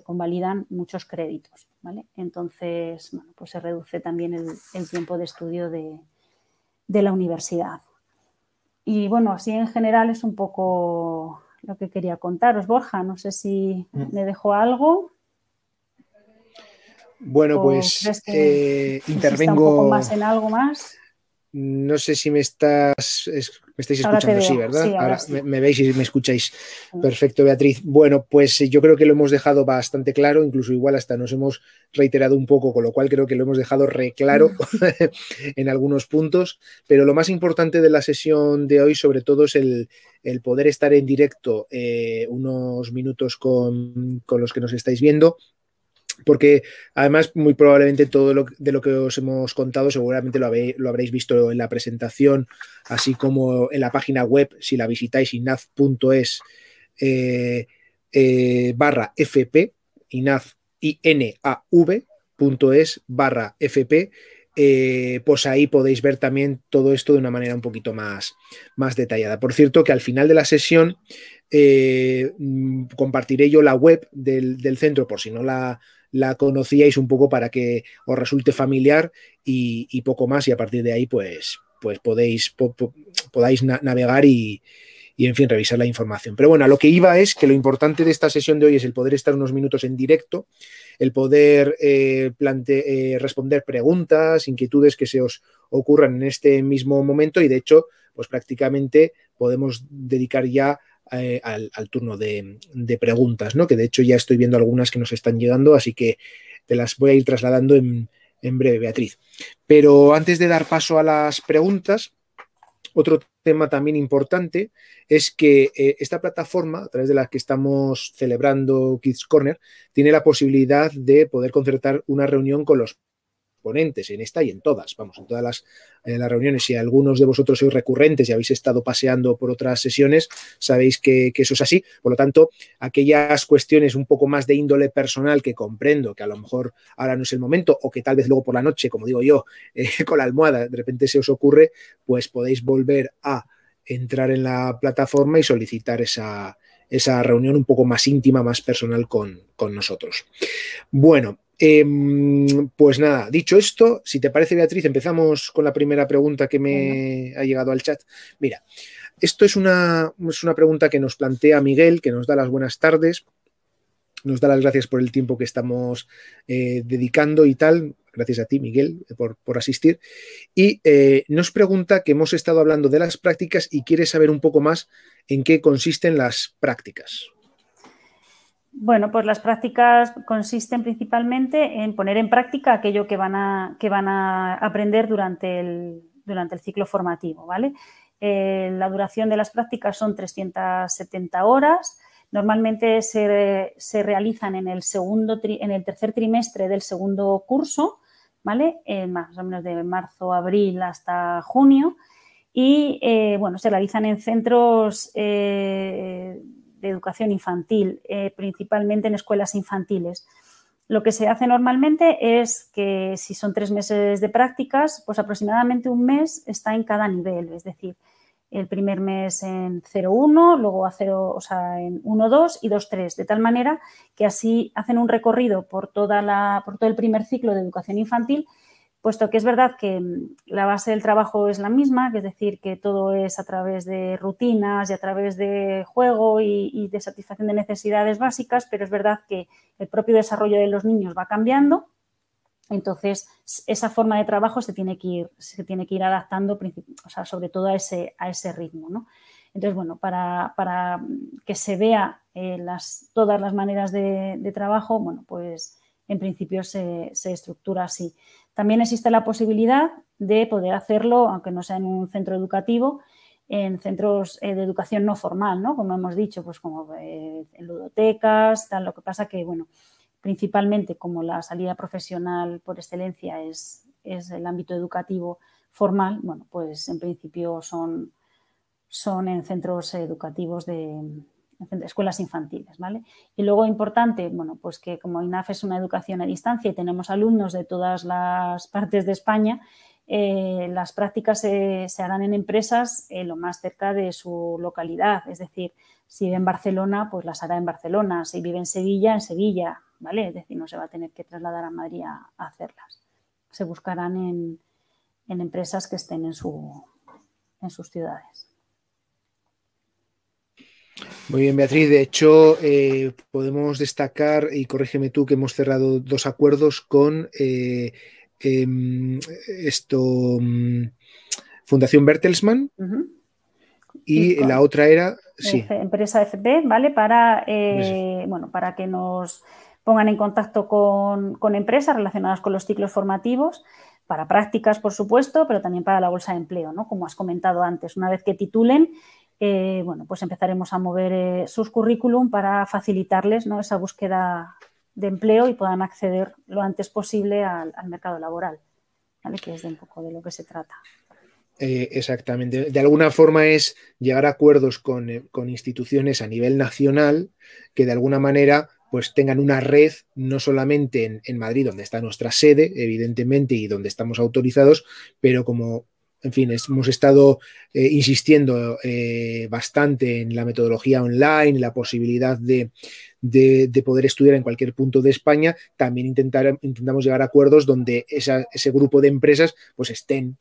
convalidan muchos créditos, ¿vale? Entonces, bueno, pues se reduce también el tiempo de estudio de de la universidad. Y bueno, así en general es un poco lo que quería contaros. Borja, no sé si me dejó algo. Bueno, ¿O pues crees que insista un poco intervengo. más en algo más? No sé si me estáis Ahora te escuchando, sí, veo, ¿verdad? sí, ahora Ahora sí. me veis y me escucháis. Perfecto, Beatriz. Bueno, pues yo creo que lo hemos dejado bastante claro, incluso igual hasta nos hemos reiterado un poco, con lo cual creo que lo hemos dejado reclaro en algunos puntos. Pero lo más importante de la sesión de hoy, sobre todo, es el poder estar en directo unos minutos con los que nos estáis viendo, porque además muy probablemente todo de lo que os hemos contado seguramente lo habréis visto en la presentación, así como en la página web, si la visitáis, inaf.es barra FP, inaf, INAV.es barra FP, pues ahí podéis ver también todo esto de una manera un poquito más detallada. Por cierto, que al final de la sesión compartiré yo la web del centro, por si no la conocíais, un poco para que os resulte familiar y poco más, y a partir de ahí pues podáis navegar y, en fin, revisar la información. Pero bueno, a lo que iba es que lo importante de esta sesión de hoy es el poder estar unos minutos en directo, el poder responder preguntas, inquietudes que se os ocurran en este mismo momento, y de hecho, pues prácticamente podemos dedicar ya al turno de preguntas, ¿no? Que de hecho ya estoy viendo algunas que nos están llegando, así que te las voy a ir trasladando en breve, Beatriz. Pero antes de dar paso a las preguntas, otro tema también importante es que esta plataforma, a través de la que estamos celebrando Kids Corner, tiene la posibilidad de poder concertar una reunión con los ponentes, en esta y en todas, vamos, en todas las reuniones. Si algunos de vosotros sois recurrentes y habéis estado paseando por otras sesiones, sabéis que eso es así. Por lo tanto, aquellas cuestiones un poco más de índole personal que comprendo que a lo mejor ahora no es el momento, o que tal vez luego por la noche, como digo yo, con la almohada de repente se os ocurre, pues podéis volver a entrar en la plataforma y solicitar esa reunión un poco más íntima, más personal con nosotros. Bueno, pues nada, dicho esto, si te parece, Beatriz, empezamos con la primera pregunta que me ha llegado al chat. Mira, esto es una pregunta que nos plantea Miguel, que nos da las buenas tardes, nos da las gracias por el tiempo que estamos dedicando y tal. Gracias a ti, Miguel, por asistir. Y nos pregunta que hemos estado hablando de las prácticas y quiere saber un poco más en qué consisten las prácticas. Bueno, pues las prácticas consisten principalmente en poner en práctica aquello que van a aprender durante el ciclo formativo, ¿vale? La duración de las prácticas son 370 horas. Normalmente se realizan en el tercer trimestre del segundo curso, ¿vale? Más o menos de marzo, abril hasta junio. Y, bueno, se realizan en centros de educación infantil, principalmente en escuelas infantiles. Lo que se hace normalmente es que si son 3 meses de prácticas, pues aproximadamente un mes está en cada nivel, es decir, el primer mes en 0-1, luego en 1-2 y 2-3, de tal manera que así hacen un recorrido por todo el primer ciclo de educación infantil, puesto que es verdad que la base del trabajo es la misma, que es decir, que todo es a través de rutinas y a través de juego y de satisfacción de necesidades básicas, pero es verdad que el propio desarrollo de los niños va cambiando. Entonces, esa forma de trabajo se tiene que ir adaptando, o sea, sobre todo a ese ritmo, ¿no? Entonces, bueno, para que se vea todas las maneras de trabajo, bueno, pues en principio se estructura así. También existe la posibilidad de poder hacerlo, aunque no sea en un centro educativo, en centros de educación no formal, ¿no? Como hemos dicho, pues como en ludotecas, tal. Lo que pasa que, bueno, principalmente como la salida profesional por excelencia es el ámbito educativo formal, bueno, pues en principio son en centros educativos de escuelas infantiles, ¿vale? Y luego importante, bueno, pues que como INAF es una educación a distancia y tenemos alumnos de todas las partes de España, las prácticas se harán en empresas lo más cerca de su localidad, es decir, si vive en Barcelona, pues las hará en Barcelona, si vive en Sevilla, ¿vale? Es decir, no se va a tener que trasladar a Madrid a hacerlas. Se buscarán en empresas que estén en sus ciudades. Muy bien, Beatriz. De hecho, podemos destacar, y corrígeme tú, que hemos cerrado 2 acuerdos con Fundación Bertelsmann. Y la otra era, sí. Empresa FP, ¿vale? Para que nos pongan en contacto con empresas relacionadas con los ciclos formativos, para prácticas, por supuesto, pero también para la bolsa de empleo, ¿no? Como has comentado antes, una vez que titulen, pues empezaremos a mover sus currículum para facilitarles, ¿no?, esa búsqueda de empleo y puedan acceder lo antes posible al mercado laboral, ¿vale? Que es de un poco de lo que se trata. Exactamente. De alguna forma es llegar a acuerdos con instituciones a nivel nacional que de alguna manera pues tengan una red, no solamente en Madrid, donde está nuestra sede, evidentemente, y donde estamos autorizados, pero como, en fin, hemos estado insistiendo bastante en la metodología online, la posibilidad de poder estudiar en cualquier punto de España, también intentamos llegar a acuerdos donde ese grupo de empresas pues estén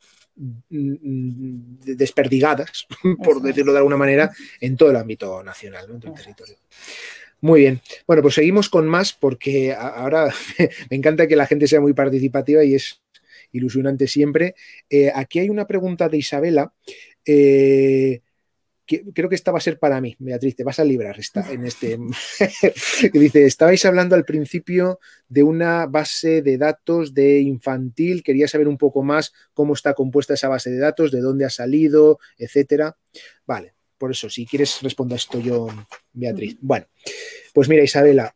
desperdigadas, por decirlo de alguna manera, en todo el ámbito nacional, ¿no?, del territorio. Muy bien. Bueno, pues seguimos con más, porque ahora me encanta que la gente sea muy participativa y es ilusionante siempre. Aquí hay una pregunta de Isabela. Creo que esta va a ser para mí, Beatriz, te vas a librar en este. Que dice, estabais hablando al principio de una base de datos de infantil, quería saber un poco más cómo está compuesta esa base de datos, de dónde ha salido, etcétera. Vale, por eso, si quieres respondo a esto yo, Beatriz. Bueno, pues mira, Isabela,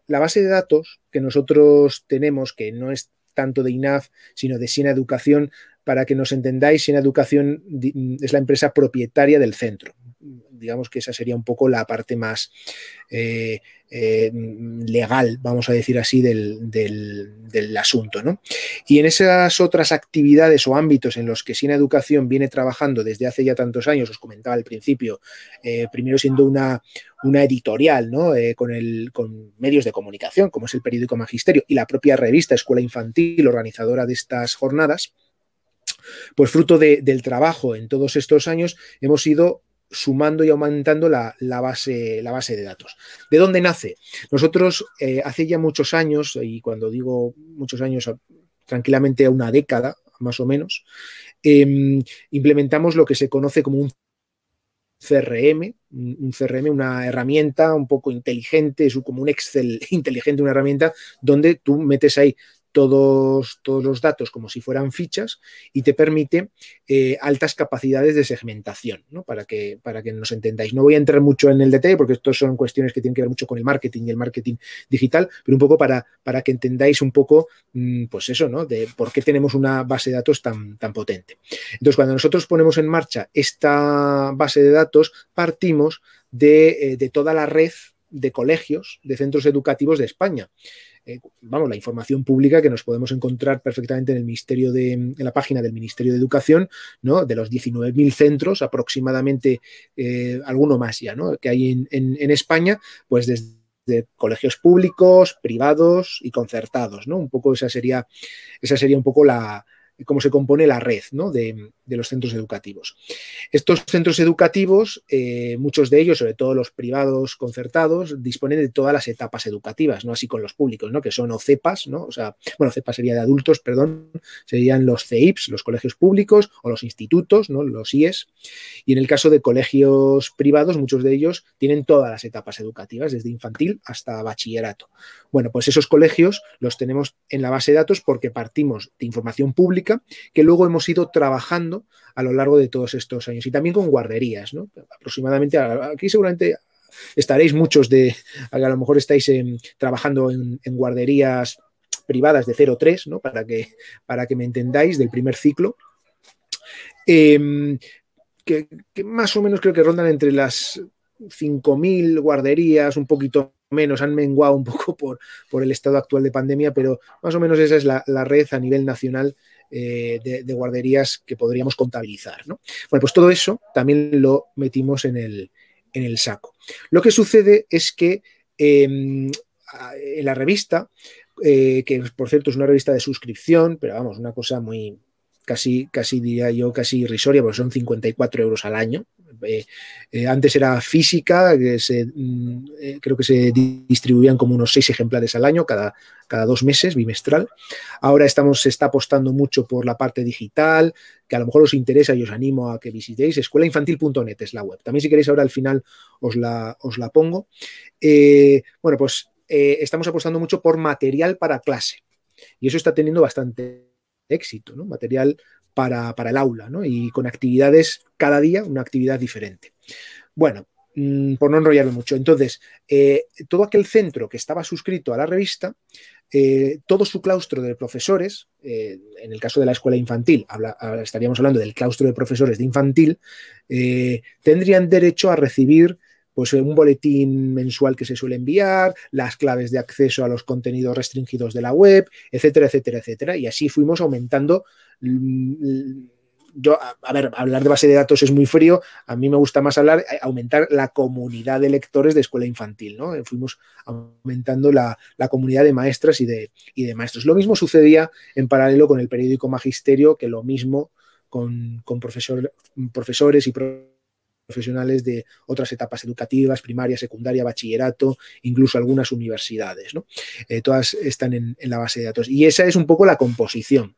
la base de datos que nosotros tenemos, que no es tanto de INAF, sino de Siena Educación, para que nos entendáis, Siena Educación es la empresa propietaria del centro. Digamos que esa sería un poco la parte más legal, vamos a decir así, del asunto, ¿no? Y en esas otras actividades o ámbitos en los que Siena Educación viene trabajando desde hace ya tantos años, os comentaba al principio, primero siendo una editorial, ¿no? Con medios de comunicación, como es el periódico Magisterio, y la propia revista Escuela Infantil, organizadora de estas jornadas, pues fruto del trabajo en todos estos años hemos ido sumando y aumentando la base de datos. ¿De dónde nace? Nosotros hace ya muchos años, y cuando digo muchos años, tranquilamente una década más o menos, implementamos lo que se conoce como un CRM, una herramienta un poco inteligente, es como un Excel inteligente, una herramienta donde tú metes ahí todos los datos como si fueran fichas y te permite altas capacidades de segmentación, ¿no? Para que nos entendáis. No voy a entrar mucho en el detalle porque estos son cuestiones que tienen que ver mucho con el marketing y el marketing digital, pero un poco para que entendáis un poco, pues eso, ¿no?, de por qué tenemos una base de datos tan potente. Entonces, cuando nosotros ponemos en marcha esta base de datos, partimos de toda la red de colegios, de centros educativos de España. La información pública que nos podemos encontrar perfectamente en la página del Ministerio de Educación, ¿no?, de los 19.000 centros aproximadamente, alguno más ya, ¿no?, que hay en España, pues desde colegios públicos, privados y concertados, ¿no? Un poco esa sería un poco cómo se compone la red, ¿no?, de los centros educativos. Estos centros educativos, muchos de ellos, sobre todo los privados concertados, disponen de todas las etapas educativas, no así con los públicos, ¿no?, que son o CEPAs, ¿no? O sea, bueno, CEPAs sería de adultos, perdón, serían los CEIPs, los colegios públicos, o los institutos, ¿no?, los IES. Y en el caso de colegios privados, muchos de ellos tienen todas las etapas educativas, desde infantil hasta bachillerato. Bueno, pues esos colegios los tenemos en la base de datos porque partimos de información pública que luego hemos ido trabajando a lo largo de todos estos años, y también con guarderías, ¿no? Aproximadamente, aquí seguramente estaréis muchos a lo mejor estáis trabajando en guarderías privadas de 0-3, ¿no?, para que me entendáis, del primer ciclo, que más o menos creo que rondan entre las 5.000 guarderías, un poquito menos, han menguado un poco por el estado actual de pandemia, pero más o menos esa es la red a nivel nacional de guarderías que podríamos contabilizar, ¿no? Bueno, pues todo eso también lo metimos en el saco. Lo que sucede es que en la revista, que por cierto es una revista de suscripción, pero vamos, una cosa muy casi diría yo, casi irrisoria, porque son 54 euros al año. Antes era física, creo que se distribuían como unos 6 ejemplares al año, cada 2 meses, bimestral. Ahora se está apostando mucho por la parte digital, que a lo mejor os interesa y os animo a que visitéis. Escuelainfantil.net es la web. También si queréis ahora al final os la pongo. Bueno, pues estamos apostando mucho por material para clase y eso está teniendo bastante éxito, ¿no? Material para el aula, ¿no? Y con actividades cada día, una actividad diferente. Bueno, por no enrollarme mucho. Entonces, todo aquel centro que estaba suscrito a la revista, todo su claustro de profesores, en el caso de la escuela infantil, estaríamos hablando del claustro de profesores de infantil, tendrían derecho a recibir pues un boletín mensual que se suele enviar, las claves de acceso a los contenidos restringidos de la web, etcétera, etcétera, etcétera. Y así fuimos aumentando. Hablar de base de datos es muy frío. A mí me gusta más aumentar la comunidad de lectores de escuela infantil, ¿no? Fuimos aumentando la comunidad de maestras y de maestros. Lo mismo sucedía en paralelo con el periódico Magisterio, que lo mismo con profesores y profesionales de otras etapas educativas, primaria, secundaria, bachillerato, incluso algunas universidades, ¿no? Todas están en la base de datos. Y esa es un poco la composición.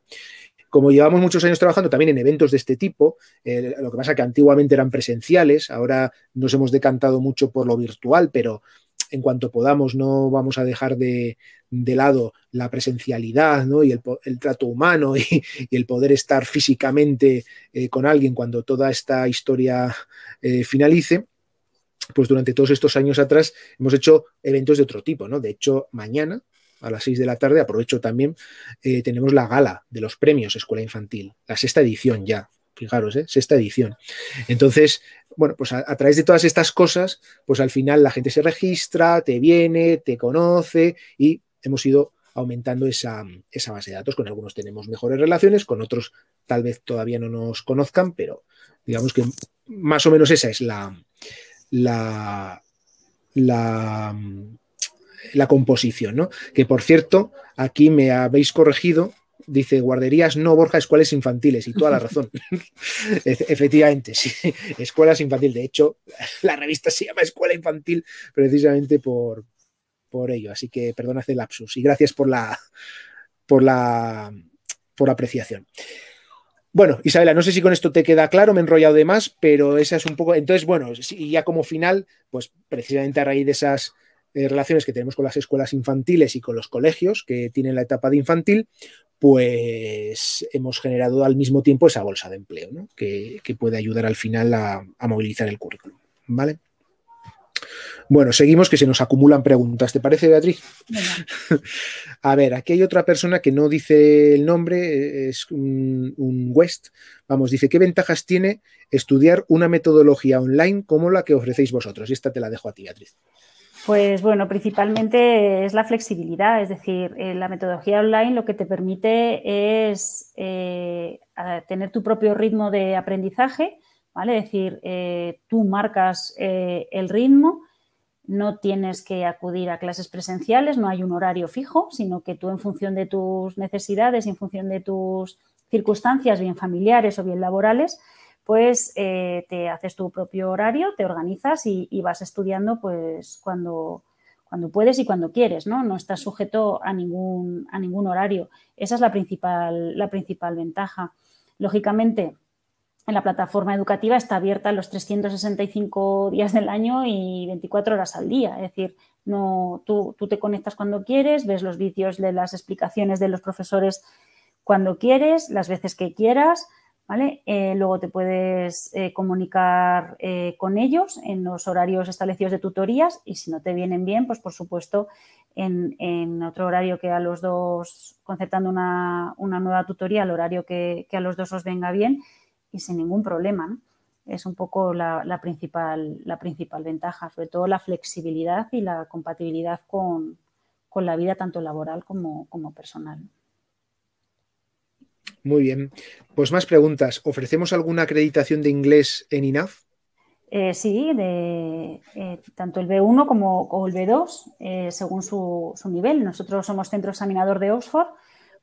Como llevamos muchos años trabajando también en eventos de este tipo, lo que pasa es que antiguamente eran presenciales, ahora nos hemos decantado mucho por lo virtual, pero en cuanto podamos no vamos a dejar de lado la presencialidad, ¿no? Y el trato humano y el poder estar físicamente con alguien cuando toda esta historia finalice. Pues durante todos estos años atrás hemos hecho eventos de otro tipo, ¿no? De hecho, mañana a las 6 de la tarde, aprovecho también, tenemos la gala de los premios Escuela Infantil, la 6ª edición ya, fijaros, 6ª edición. Entonces, bueno, pues a través de todas estas cosas, pues al final la gente se registra, te viene, te conoce y hemos ido aumentando esa base de datos. Con algunos tenemos mejores relaciones, con otros tal vez todavía no nos conozcan, pero digamos que más o menos esa es la composición, ¿no? Que por cierto, aquí me habéis corregido, dice guarderías no, Borja, escuelas infantiles, y toda la razón. Efectivamente, sí, escuelas infantiles. De hecho, la revista se llama Escuela Infantil precisamente por ello, así que perdonad el lapsus y gracias por la apreciación. Bueno, Isabela, no sé si con esto te queda claro, me he enrollado de más, pero esa es un poco. Entonces, bueno, y ya como final, pues precisamente a raíz de esas relaciones que tenemos con las escuelas infantiles y con los colegios que tienen la etapa de infantil, pues hemos generado al mismo tiempo esa bolsa de empleo, ¿no? que puede ayudar al final a movilizar el currículum. ¿Vale? Bueno, seguimos que se nos acumulan preguntas. ¿Te parece, Beatriz? A ver, aquí hay otra persona que no dice el nombre, es un West. Vamos, dice, ¿qué ventajas tiene estudiar una metodología online como la que ofrecéis vosotros? Y esta te la dejo a ti, Beatriz. Pues bueno, principalmente es la flexibilidad, es decir, la metodología online lo que te permite es tener tu propio ritmo de aprendizaje, ¿vale? Es decir, tú marcas el ritmo, no tienes que acudir a clases presenciales, no hay un horario fijo, sino que tú en función de tus necesidades y en función de tus circunstancias, bien familiares o bien laborales, pues te haces tu propio horario, te organizas y vas estudiando pues cuando puedes y cuando quieres, ¿no? No estás sujeto a ningún horario. Esa es la principal ventaja. Lógicamente, en la plataforma educativa está abierta los 365 días del año y 24 horas al día. Es decir, no, tú te conectas cuando quieres, ves los vídeos de las explicaciones de los profesores cuando quieres, las veces que quieras, ¿vale? Luego te puedes comunicar con ellos en los horarios establecidos de tutorías y si no te vienen bien, pues por supuesto en otro horario que a los dos, concertando una nueva tutoría, al horario que a los dos os venga bien y sin ningún problema, ¿no? Es un poco la principal ventaja, sobre todo la flexibilidad y la compatibilidad con la vida tanto laboral como personal. Muy bien. Pues más preguntas. ¿Ofrecemos alguna acreditación de inglés en INAF? Sí, tanto el B1 como el B2, según su nivel. Nosotros somos centro examinador de Oxford,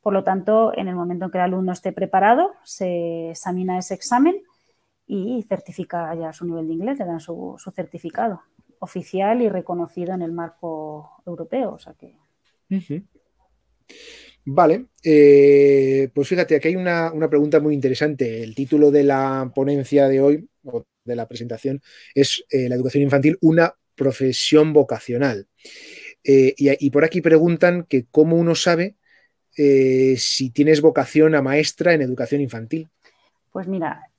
Por lo tanto, en el momento en que el alumno esté preparado, se examina ese examen y certifica ya su nivel de inglés, le dan su certificado oficial y reconocido en el marco europeo. O sea que... Vale, pues fíjate, aquí hay una pregunta muy interesante. El título de la ponencia de hoy, o de la presentación, es la educación infantil, una profesión vocacional. Y por aquí preguntan que cómo uno sabe si tienes vocación a maestra en educación infantil. Pues mira,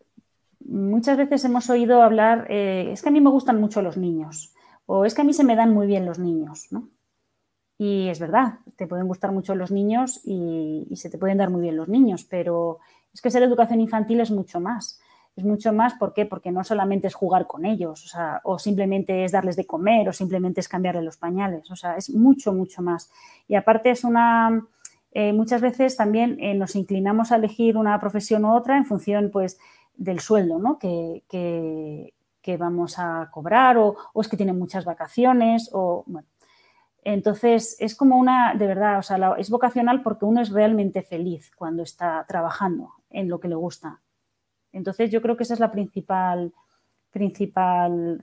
muchas veces hemos oído hablar, es que a mí me gustan mucho los niños, o es que a mí se me dan muy bien los niños, ¿no? Y es verdad, te pueden gustar mucho los niños y se te pueden dar muy bien los niños, pero es que ser educación infantil es mucho más. Es mucho más, ¿por qué? Porque no solamente es jugar con ellos, o sea, o simplemente es darles de comer, o simplemente es cambiarles los pañales, o sea, es mucho, mucho más. Y aparte es muchas veces también nos inclinamos a elegir una profesión u otra en función, pues, del sueldo, ¿no? que vamos a cobrar, o es que tienen muchas vacaciones, o, bueno. Entonces, es como de verdad, o sea, es vocacional porque uno es realmente feliz cuando está trabajando en lo que le gusta. Entonces, yo creo que esa es la principal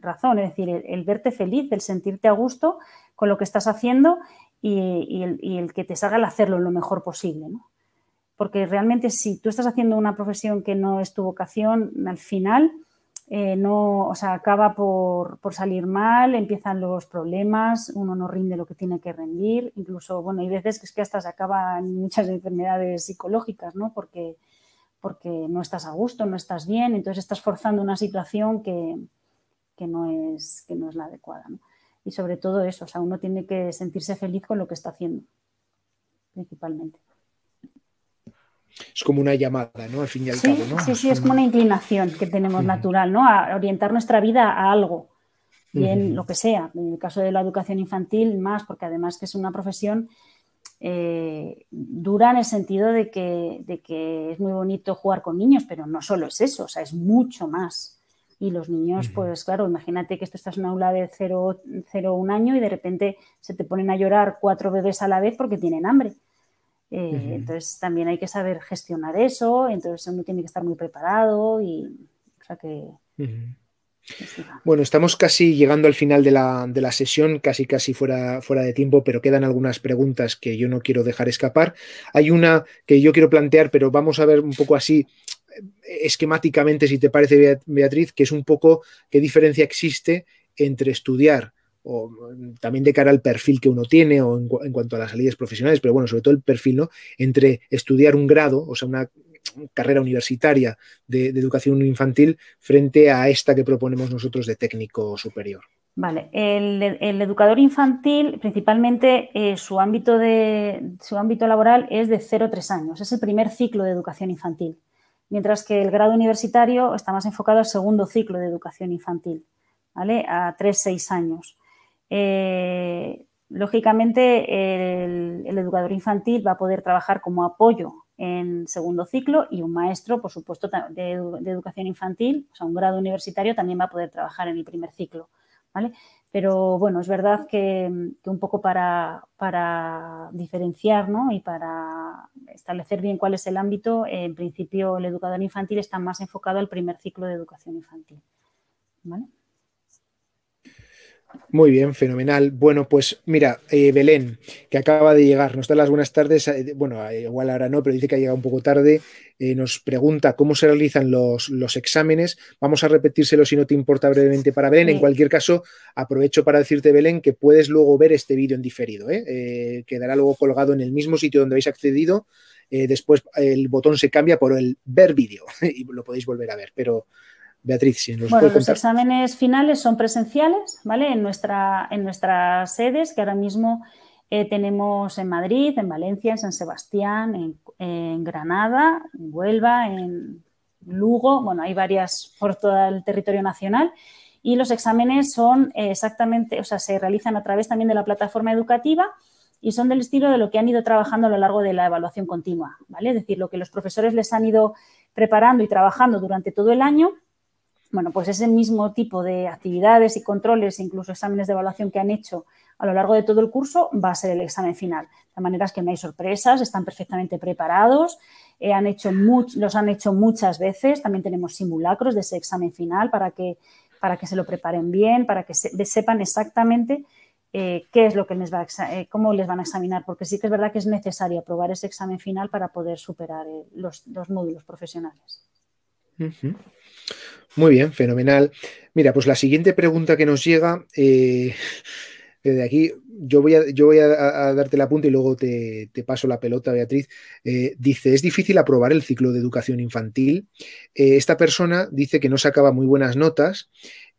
razón, es decir, el verte feliz, el sentirte a gusto con lo que estás haciendo y el que te salga el hacerlo lo mejor posible, ¿no? Porque realmente si tú estás haciendo una profesión que no es tu vocación, al final no, o sea, acaba por salir mal, empiezan los problemas, uno no rinde lo que tiene que rendir, incluso, bueno, hay veces que es que hasta se acaban muchas enfermedades psicológicas, ¿no? Porque no estás a gusto, no estás bien, entonces estás forzando una situación que no es la adecuada, ¿no? Y sobre todo eso, o sea, uno tiene que sentirse feliz con lo que está haciendo, principalmente. Es como una llamada, ¿no? Al fin y al cabo, ¿no? Sí, es como una inclinación que tenemos natural, ¿no? A orientar nuestra vida a algo, bien lo que sea. En el caso de la educación infantil, más, porque además que es una profesión dura en el sentido de que es muy bonito jugar con niños, pero no solo es eso, o sea, es mucho más. Y los niños, pues claro, imagínate que esto estás en un aula de 0 a 1 año y de repente se te ponen a llorar 4 bebés a la vez porque tienen hambre. Entonces también hay que saber gestionar eso, entonces uno tiene que estar muy preparado y, o sea que... Bueno, estamos casi llegando al final de la sesión, casi fuera de tiempo, pero quedan algunas preguntas que yo no quiero dejar escapar. Hay una que yo quiero plantear, pero vamos a ver un poco así esquemáticamente, si te parece, Beatriz, que es un poco qué diferencia existe entre estudiar o también de cara al perfil que uno tiene o en cuanto a las salidas profesionales, pero bueno, sobre todo el perfil, ¿no? Entre estudiar un grado, o sea, una carrera universitaria de educación infantil frente a esta que proponemos nosotros de técnico superior. Vale, el educador infantil principalmente su ámbito laboral es de 0 a 3 años, es el primer ciclo de educación infantil, mientras que el grado universitario está más enfocado al segundo ciclo de educación infantil, ¿vale? A 3-6 años. Lógicamente, el educador infantil va a poder trabajar como apoyo en segundo ciclo y un maestro, por supuesto, de educación infantil, o sea, un grado universitario, también va a poder trabajar en el primer ciclo, ¿vale? Pero, bueno, es verdad que un poco para diferenciar, ¿no? Y para establecer bien cuál es el ámbito, en principio el educador infantil está más enfocado al primer ciclo de educación infantil, ¿vale? Muy bien, fenomenal. Bueno, pues mira, Belén, que acaba de llegar, nos da las buenas tardes, bueno, igual ahora no, pero dice que ha llegado un poco tarde, nos pregunta cómo se realizan los exámenes. Vamos a repetírselo si no te importa brevemente para Belén. En cualquier caso, aprovecho para decirte, Belén, que puedes luego ver este vídeo en diferido, quedará luego colgado en el mismo sitio donde habéis accedido. Después el botón se cambia por el ver vídeo y lo podéis volver a ver, pero... Beatriz, si nos puede contar. Los exámenes finales son presenciales, ¿vale? En nuestras sedes, que ahora mismo tenemos en Madrid, en Valencia, en San Sebastián, en Granada, en Huelva, en Lugo, bueno, hay varias por todo el territorio nacional. Y los exámenes son exactamente, o sea, se realizan a través también de la plataforma educativa y son del estilo de lo que han ido trabajando a lo largo de la evaluación continua, ¿vale? Es decir, lo que los profesores les han ido preparando y trabajando durante todo el año. Bueno, pues ese mismo tipo de actividades y controles, incluso exámenes de evaluación que han hecho a lo largo de todo el curso, va a ser el examen final. De manera que no hay sorpresas, están perfectamente preparados, los han hecho muchas veces. También tenemos simulacros de ese examen final para que se lo preparen bien, para que sepan exactamente qué es lo que cómo les van a examinar, porque sí que es verdad que es necesario aprobar ese examen final para poder superar los módulos profesionales. Uh-huh. Muy bien, fenomenal. Mira, pues la siguiente pregunta que nos llega, desde aquí, yo voy a darte el apunte y luego te paso la pelota, Beatriz. Dice, ¿es difícil aprobar el ciclo de educación infantil? Esta persona dice que no sacaba muy buenas notas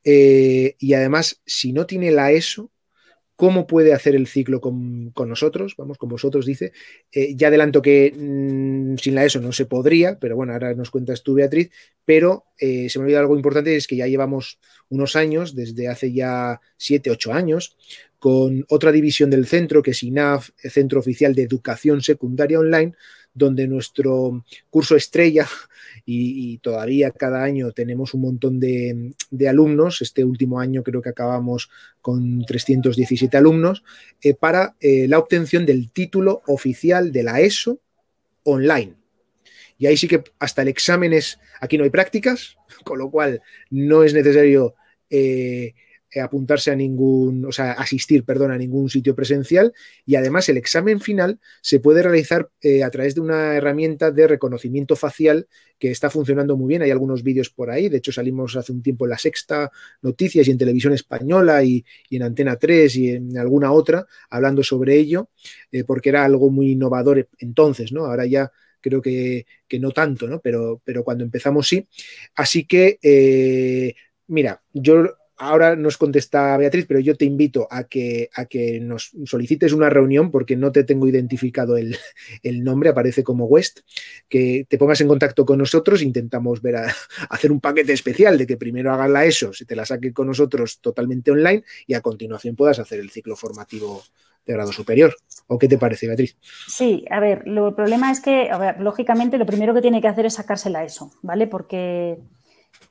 y además, si no tiene la ESO, ¿cómo puede hacer el ciclo con nosotros? Vamos, con vosotros, dice. Ya adelanto que sin la ESO no se podría, pero bueno, ahora nos cuentas tú, Beatriz, pero se me olvida algo importante, es que ya llevamos unos años, desde hace ya 7, 8 años, con otra división del centro, que es INAF, Centro Oficial de Educación Secundaria Online, donde nuestro curso estrella, y todavía cada año tenemos un montón de alumnos. Este último año creo que acabamos con 317 alumnos, para la obtención del título oficial de la ESO online. Y ahí sí que hasta el examen aquí no hay prácticas, con lo cual no es necesario apuntarse a asistir a ningún sitio presencial, y además el examen final se puede realizar a través de una herramienta de reconocimiento facial que está funcionando muy bien. Hay algunos vídeos por ahí, de hecho salimos hace un tiempo en La Sexta Noticias y en Televisión Española y en Antena 3 y en alguna otra hablando sobre ello, porque era algo muy innovador entonces, ¿no? Ahora ya creo que no tanto, ¿no? Pero cuando empezamos sí. Así que, mira, ahora nos contesta Beatriz, pero yo te invito a que nos solicites una reunión, porque no te tengo identificado el nombre, aparece como West, que te pongas en contacto con nosotros, intentamos hacer un paquete especial de que primero hagas la ESO, se te la saque con nosotros totalmente online y a continuación puedas hacer el ciclo formativo de grado superior. ¿O qué te parece, Beatriz? Sí, a ver, el problema es que, lógicamente, lo primero que tiene que hacer es sacarse la ESO, ¿vale? Porque,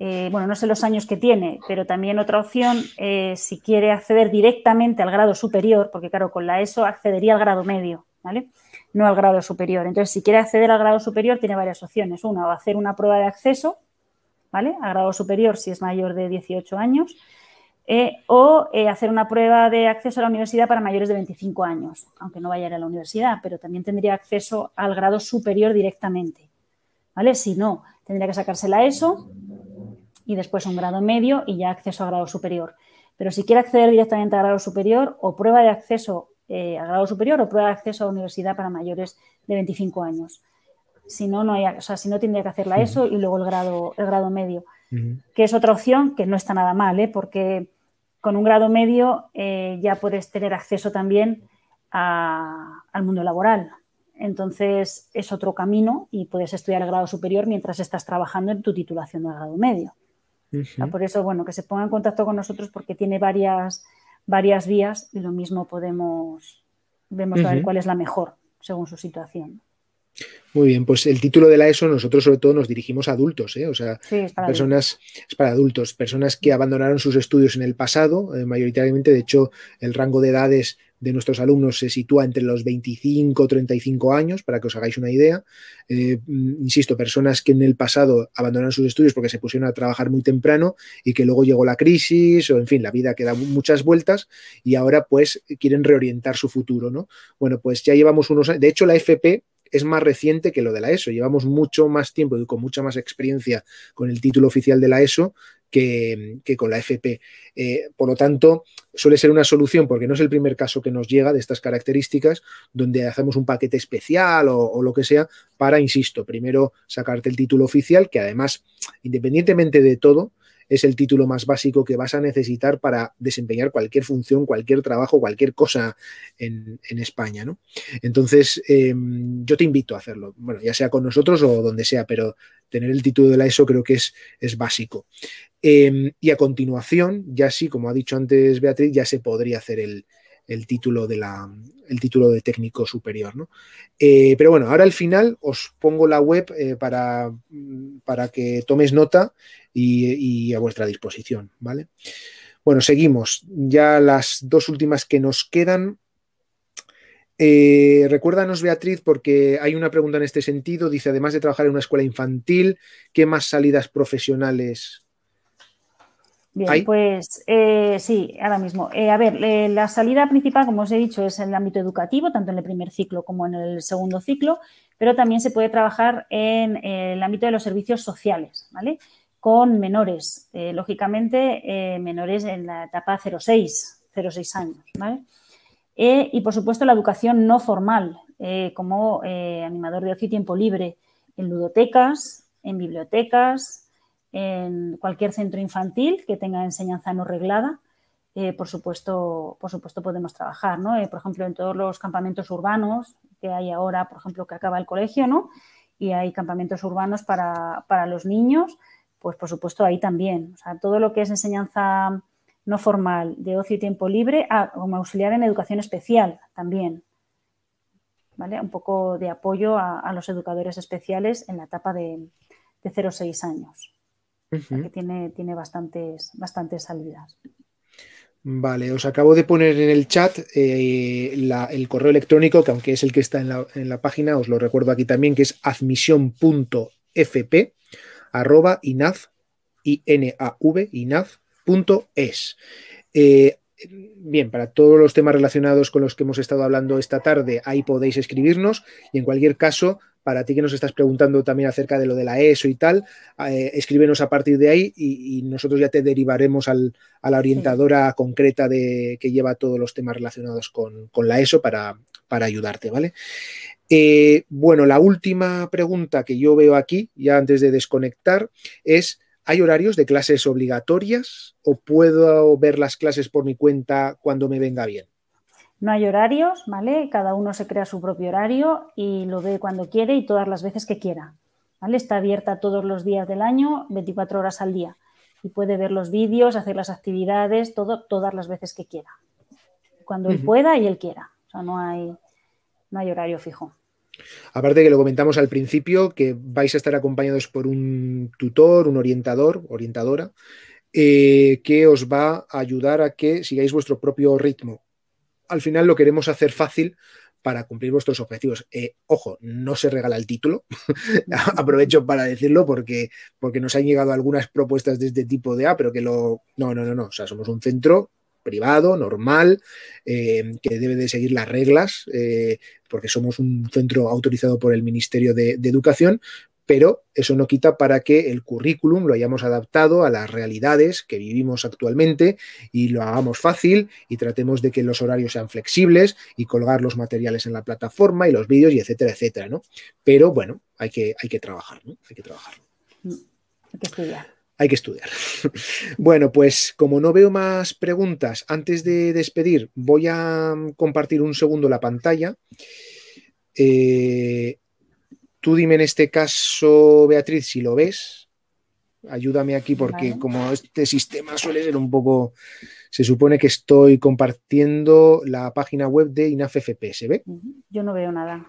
bueno, no sé los años que tiene, pero también otra opción, si quiere acceder directamente al grado superior, porque claro, con la ESO accedería al grado medio, ¿vale? No al grado superior. Entonces, si quiere acceder al grado superior, tiene varias opciones. Una, o hacer una prueba de acceso, ¿vale? Al grado superior si es mayor de 18 años, o hacer una prueba de acceso a la universidad para mayores de 25 años, aunque no vaya a ir a la universidad, pero también tendría acceso al grado superior directamente, ¿vale? Si no, tendría que sacarse la ESO y después un grado medio y ya acceso a grado superior. Pero si quiere acceder directamente al grado superior, o prueba de acceso al grado superior o prueba de acceso a la universidad para mayores de 25 años. Si no, si no, tendría que hacer la ESO y luego el grado medio, que es otra opción que no está nada mal, porque con un grado medio ya puedes tener acceso también al mundo laboral. Entonces, es otro camino y puedes estudiar el grado superior mientras estás trabajando en tu titulación de grado medio. Por eso, bueno, que se ponga en contacto con nosotros, porque tiene varias vías y lo mismo vemos a ver cuál es la mejor según su situación. Muy bien, pues el título de la ESO nosotros sobre todo nos dirigimos a adultos, o sea, sí, es para adultos, personas que abandonaron sus estudios en el pasado, mayoritariamente. De hecho, el rango de edades de nuestros alumnos se sitúa entre los 25 y 35 años, para que os hagáis una idea. Insisto, personas que en el pasado abandonaron sus estudios porque se pusieron a trabajar muy temprano y que luego llegó la crisis, o en fin, la vida que da muchas vueltas y ahora pues quieren reorientar su futuro, ¿no? Bueno, pues ya llevamos unos años. De hecho, la FP es más reciente que lo de la ESO. Llevamos mucho más tiempo y con mucha más experiencia con el título oficial de la ESO que con la FP. Por lo tanto, suele ser una solución, porque no es el primer caso que nos llega de estas características, donde hacemos un paquete especial o lo que sea para, insisto, primero sacarte el título oficial, que además, independientemente de todo, es el título más básico que vas a necesitar para desempeñar cualquier función, cualquier trabajo, cualquier cosa en España, ¿no? Entonces, yo te invito a hacerlo, bueno, ya sea con nosotros o donde sea, pero tener el título de la ESO creo que es básico. Y a continuación, ya sí, como ha dicho antes Beatriz, ya se podría hacer el título de técnico superior, ¿no? Pero bueno, ahora al final os pongo la web para que tomes nota y a vuestra disposición, ¿vale? Bueno, seguimos. Ya las dos últimas que nos quedan. Recuérdanos, Beatriz, porque hay una pregunta en este sentido. Dice, además de trabajar en una escuela infantil, ¿qué más salidas profesionales Bien, hay? pues sí, ahora mismo. A ver, la salida principal, como os he dicho, es en el ámbito educativo, tanto en el primer ciclo como en el segundo ciclo, pero también se puede trabajar en el ámbito de los servicios sociales, ¿vale? Con menores, lógicamente, menores en la etapa 0,6 años, ¿vale? Y, por supuesto, la educación no formal, como animador de ocio y tiempo libre en ludotecas, en bibliotecas, en cualquier centro infantil que tenga enseñanza no reglada. Por supuesto podemos trabajar, ¿no? Por ejemplo, en todos los campamentos urbanos que hay ahora, por ejemplo, que acaba el colegio, ¿no? Y hay campamentos urbanos para los niños, pues por supuesto ahí también. O sea, todo lo que es enseñanza no formal, de ocio y tiempo libre, como auxiliar en educación especial también, ¿vale? Un poco de apoyo a los educadores especiales en la etapa de 0,6 años. O sea, que tiene bastantes salidas. Vale, os acabo de poner en el chat el correo electrónico, que aunque es el que está en la página, os lo recuerdo aquí también, que es admisión.fp@inav.es. Bien, para todos los temas relacionados con los que hemos estado hablando esta tarde, ahí podéis escribirnos y en cualquier caso, para ti que nos estás preguntando también acerca de lo de la ESO y tal, escríbenos a partir de ahí y nosotros ya te derivaremos a la orientadora concreta que lleva todos los temas relacionados con la ESO para ayudarte, ¿vale? Bueno, la última pregunta que yo veo aquí, ya antes de desconectar, es: ¿hay horarios de clases obligatorias o puedo ver las clases por mi cuenta cuando me venga bien? No hay horarios, ¿vale? Cada uno se crea su propio horario y lo ve cuando quiere y todas las veces que quiera, ¿vale? Está abierta todos los días del año, 24 horas al día, y puede ver los vídeos, hacer las actividades, todas las veces que quiera, cuando él pueda y él quiera. O sea, no hay horario fijo. Aparte que lo comentamos al principio, que vais a estar acompañados por un tutor, un orientador, orientadora, que os va a ayudar a que sigáis vuestro propio ritmo. Al final lo queremos hacer fácil para cumplir vuestros objetivos. Ojo, no se regala el título. Aprovecho para decirlo porque nos han llegado algunas propuestas de este tipo de pero que no. O sea, somos un centro privado, normal, que debe de seguir las reglas, porque somos un centro autorizado por el Ministerio de Educación, pero eso no quita para que el currículum lo hayamos adaptado a las realidades que vivimos actualmente y lo hagamos fácil y tratemos de que los horarios sean flexibles y colgar los materiales en la plataforma y los vídeos y etcétera, etcétera, ¿no? Pero bueno, hay que trabajar, ¿no? Hay que trabajar. Hay que estudiar. Hay que estudiar. Bueno, pues como no veo más preguntas, antes de despedir, voy a compartir un segundo la pantalla. Tú dime en este caso, Beatriz, si lo ves. Ayúdame aquí porque vale. Como este sistema suele ser un poco... Se supone que estoy compartiendo la página web de INAF-FP. ¿Se ve? Yo no veo nada.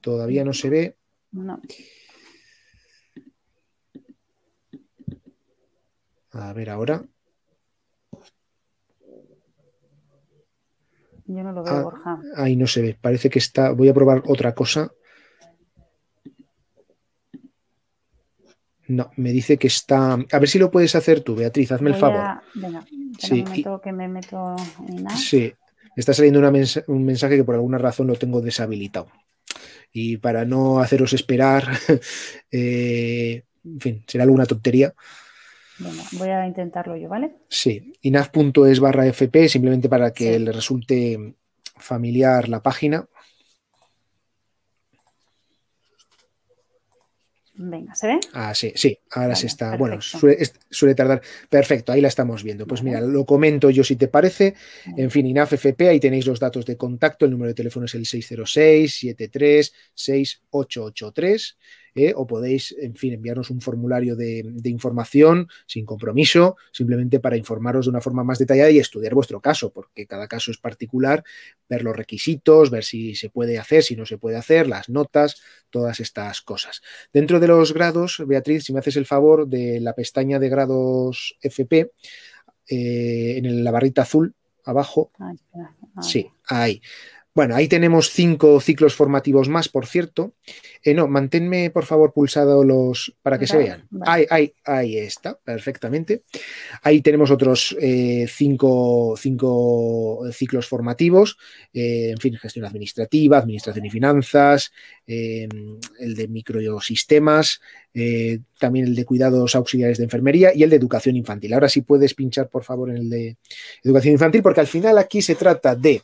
Todavía no se ve. No. A ver ahora. Yo no lo veo, Borja. Ahí no se ve. Parece que está... Voy a probar otra cosa. No, me dice que está... A ver si lo puedes hacer tú, Beatriz, hazme el favor. Venga, sí. Un momento que me meto en nada. Sí, está saliendo un mensaje que por alguna razón lo tengo deshabilitado. Y para no haceros esperar, en fin, será alguna tontería. Venga, voy a intentarlo yo, ¿vale? Sí, inaf.es/fp, simplemente para que le resulte familiar la página. Venga, ¿se ve? Sí, ahora se está. Perfecto. Bueno, suele tardar. Perfecto, ahí la estamos viendo. Pues mira, lo comento yo si te parece. En fin, INAF-FP, ahí tenéis los datos de contacto. El número de teléfono es el 606-73-6883. o podéis, en fin, enviarnos un formulario de información sin compromiso, simplemente para informaros de una forma más detallada y estudiar vuestro caso, porque cada caso es particular, ver los requisitos, ver si se puede hacer, si no se puede hacer, las notas, todas estas cosas. Dentro de los grados, Beatriz, si me haces el favor, de la pestaña de grados FP, en la barrita azul abajo, sí, ahí. Bueno, ahí tenemos 5 ciclos formativos más, por cierto. No, manténme, por favor, pulsado los para que se vean. Vale. Ahí está, perfectamente. Ahí tenemos otros 5 ciclos formativos, en fin, gestión administrativa, administración y finanzas, el de microsistemas, también el de cuidados auxiliares de enfermería y el de educación infantil. Ahora sí puedes pinchar, por favor, en el de educación infantil, porque al final aquí se trata de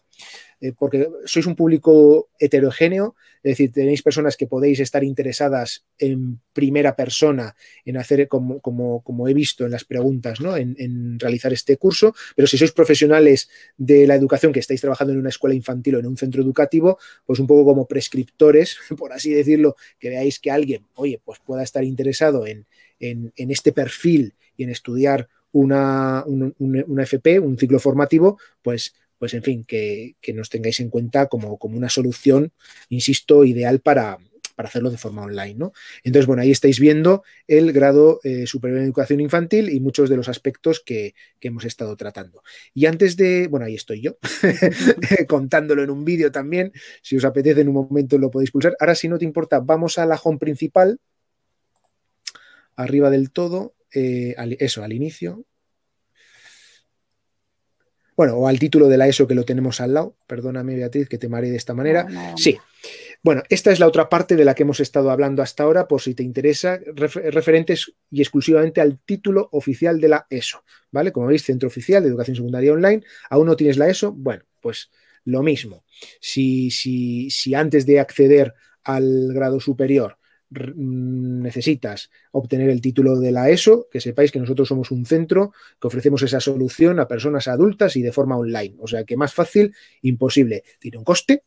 porque sois un público heterogéneo, es decir, tenéis personas que podéis estar interesadas en primera persona en hacer, como he visto en las preguntas, ¿no? en realizar este curso, pero si sois profesionales de la educación que estáis trabajando en una escuela infantil o en un centro educativo, pues un poco como prescriptores, por así decirlo, que veáis que alguien, oye, pues pueda estar interesado en este perfil y en estudiar una FP, un ciclo formativo, pues en fin, que nos tengáis en cuenta como una solución, insisto, ideal para hacerlo de forma online, ¿no? Entonces, bueno, ahí estáis viendo el grado superior en educación infantil y muchos de los aspectos que hemos estado tratando. Y antes de, bueno, ahí estoy yo, contándolo en un vídeo también, si os apetece en un momento lo podéis pulsar. Ahora, si no te importa, vamos a la home principal, arriba del todo, al inicio. Bueno, o al título de la ESO que lo tenemos al lado. Perdóname, Beatriz, que te mareé de esta manera. No. Sí. Bueno, esta es la otra parte de la que hemos estado hablando hasta ahora, por si te interesa, referentes y exclusivamente al título oficial de la ESO, ¿vale? Como veis, Centro Oficial de Educación Secundaria Online. ¿Aún no tienes la ESO? Bueno, pues lo mismo. Si antes de acceder al grado superior necesitas obtener el título de la ESO, que sepáis que nosotros somos un centro que ofrecemos esa solución a personas adultas y de forma online. O sea que más fácil, imposible. Tiene un coste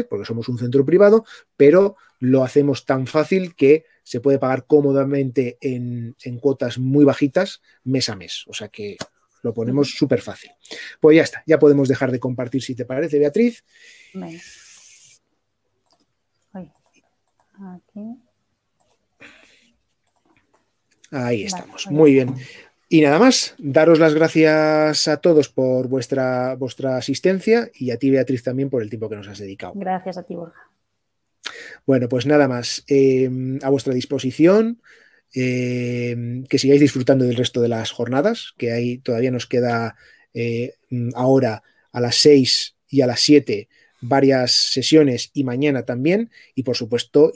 porque somos un centro privado, pero lo hacemos tan fácil que se puede pagar cómodamente en cuotas muy bajitas mes a mes. O sea que lo ponemos súper fácil. Pues ya está, ya podemos dejar de compartir si te parece, Beatriz. Venga. Aquí. Ahí estamos, muy bien. Y nada más, daros las gracias a todos por vuestra asistencia y a ti, Beatriz, también por el tiempo que nos has dedicado. Gracias a ti, Borja. Bueno, pues nada más, a vuestra disposición, que sigáis disfrutando del resto de las jornadas, que ahí todavía nos queda ahora a las 6 y a las 7 varias sesiones y mañana también, y por supuesto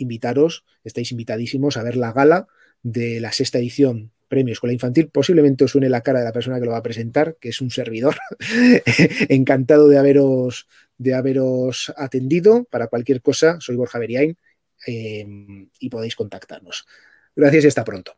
estáis invitadísimos a ver la gala de la 6ª edición Premio Escuela Infantil. Posiblemente os suene la cara de la persona que lo va a presentar, que es un servidor. Encantado de haberos atendido. Para cualquier cosa, soy Borja Beriain y podéis contactarnos. Gracias y hasta pronto.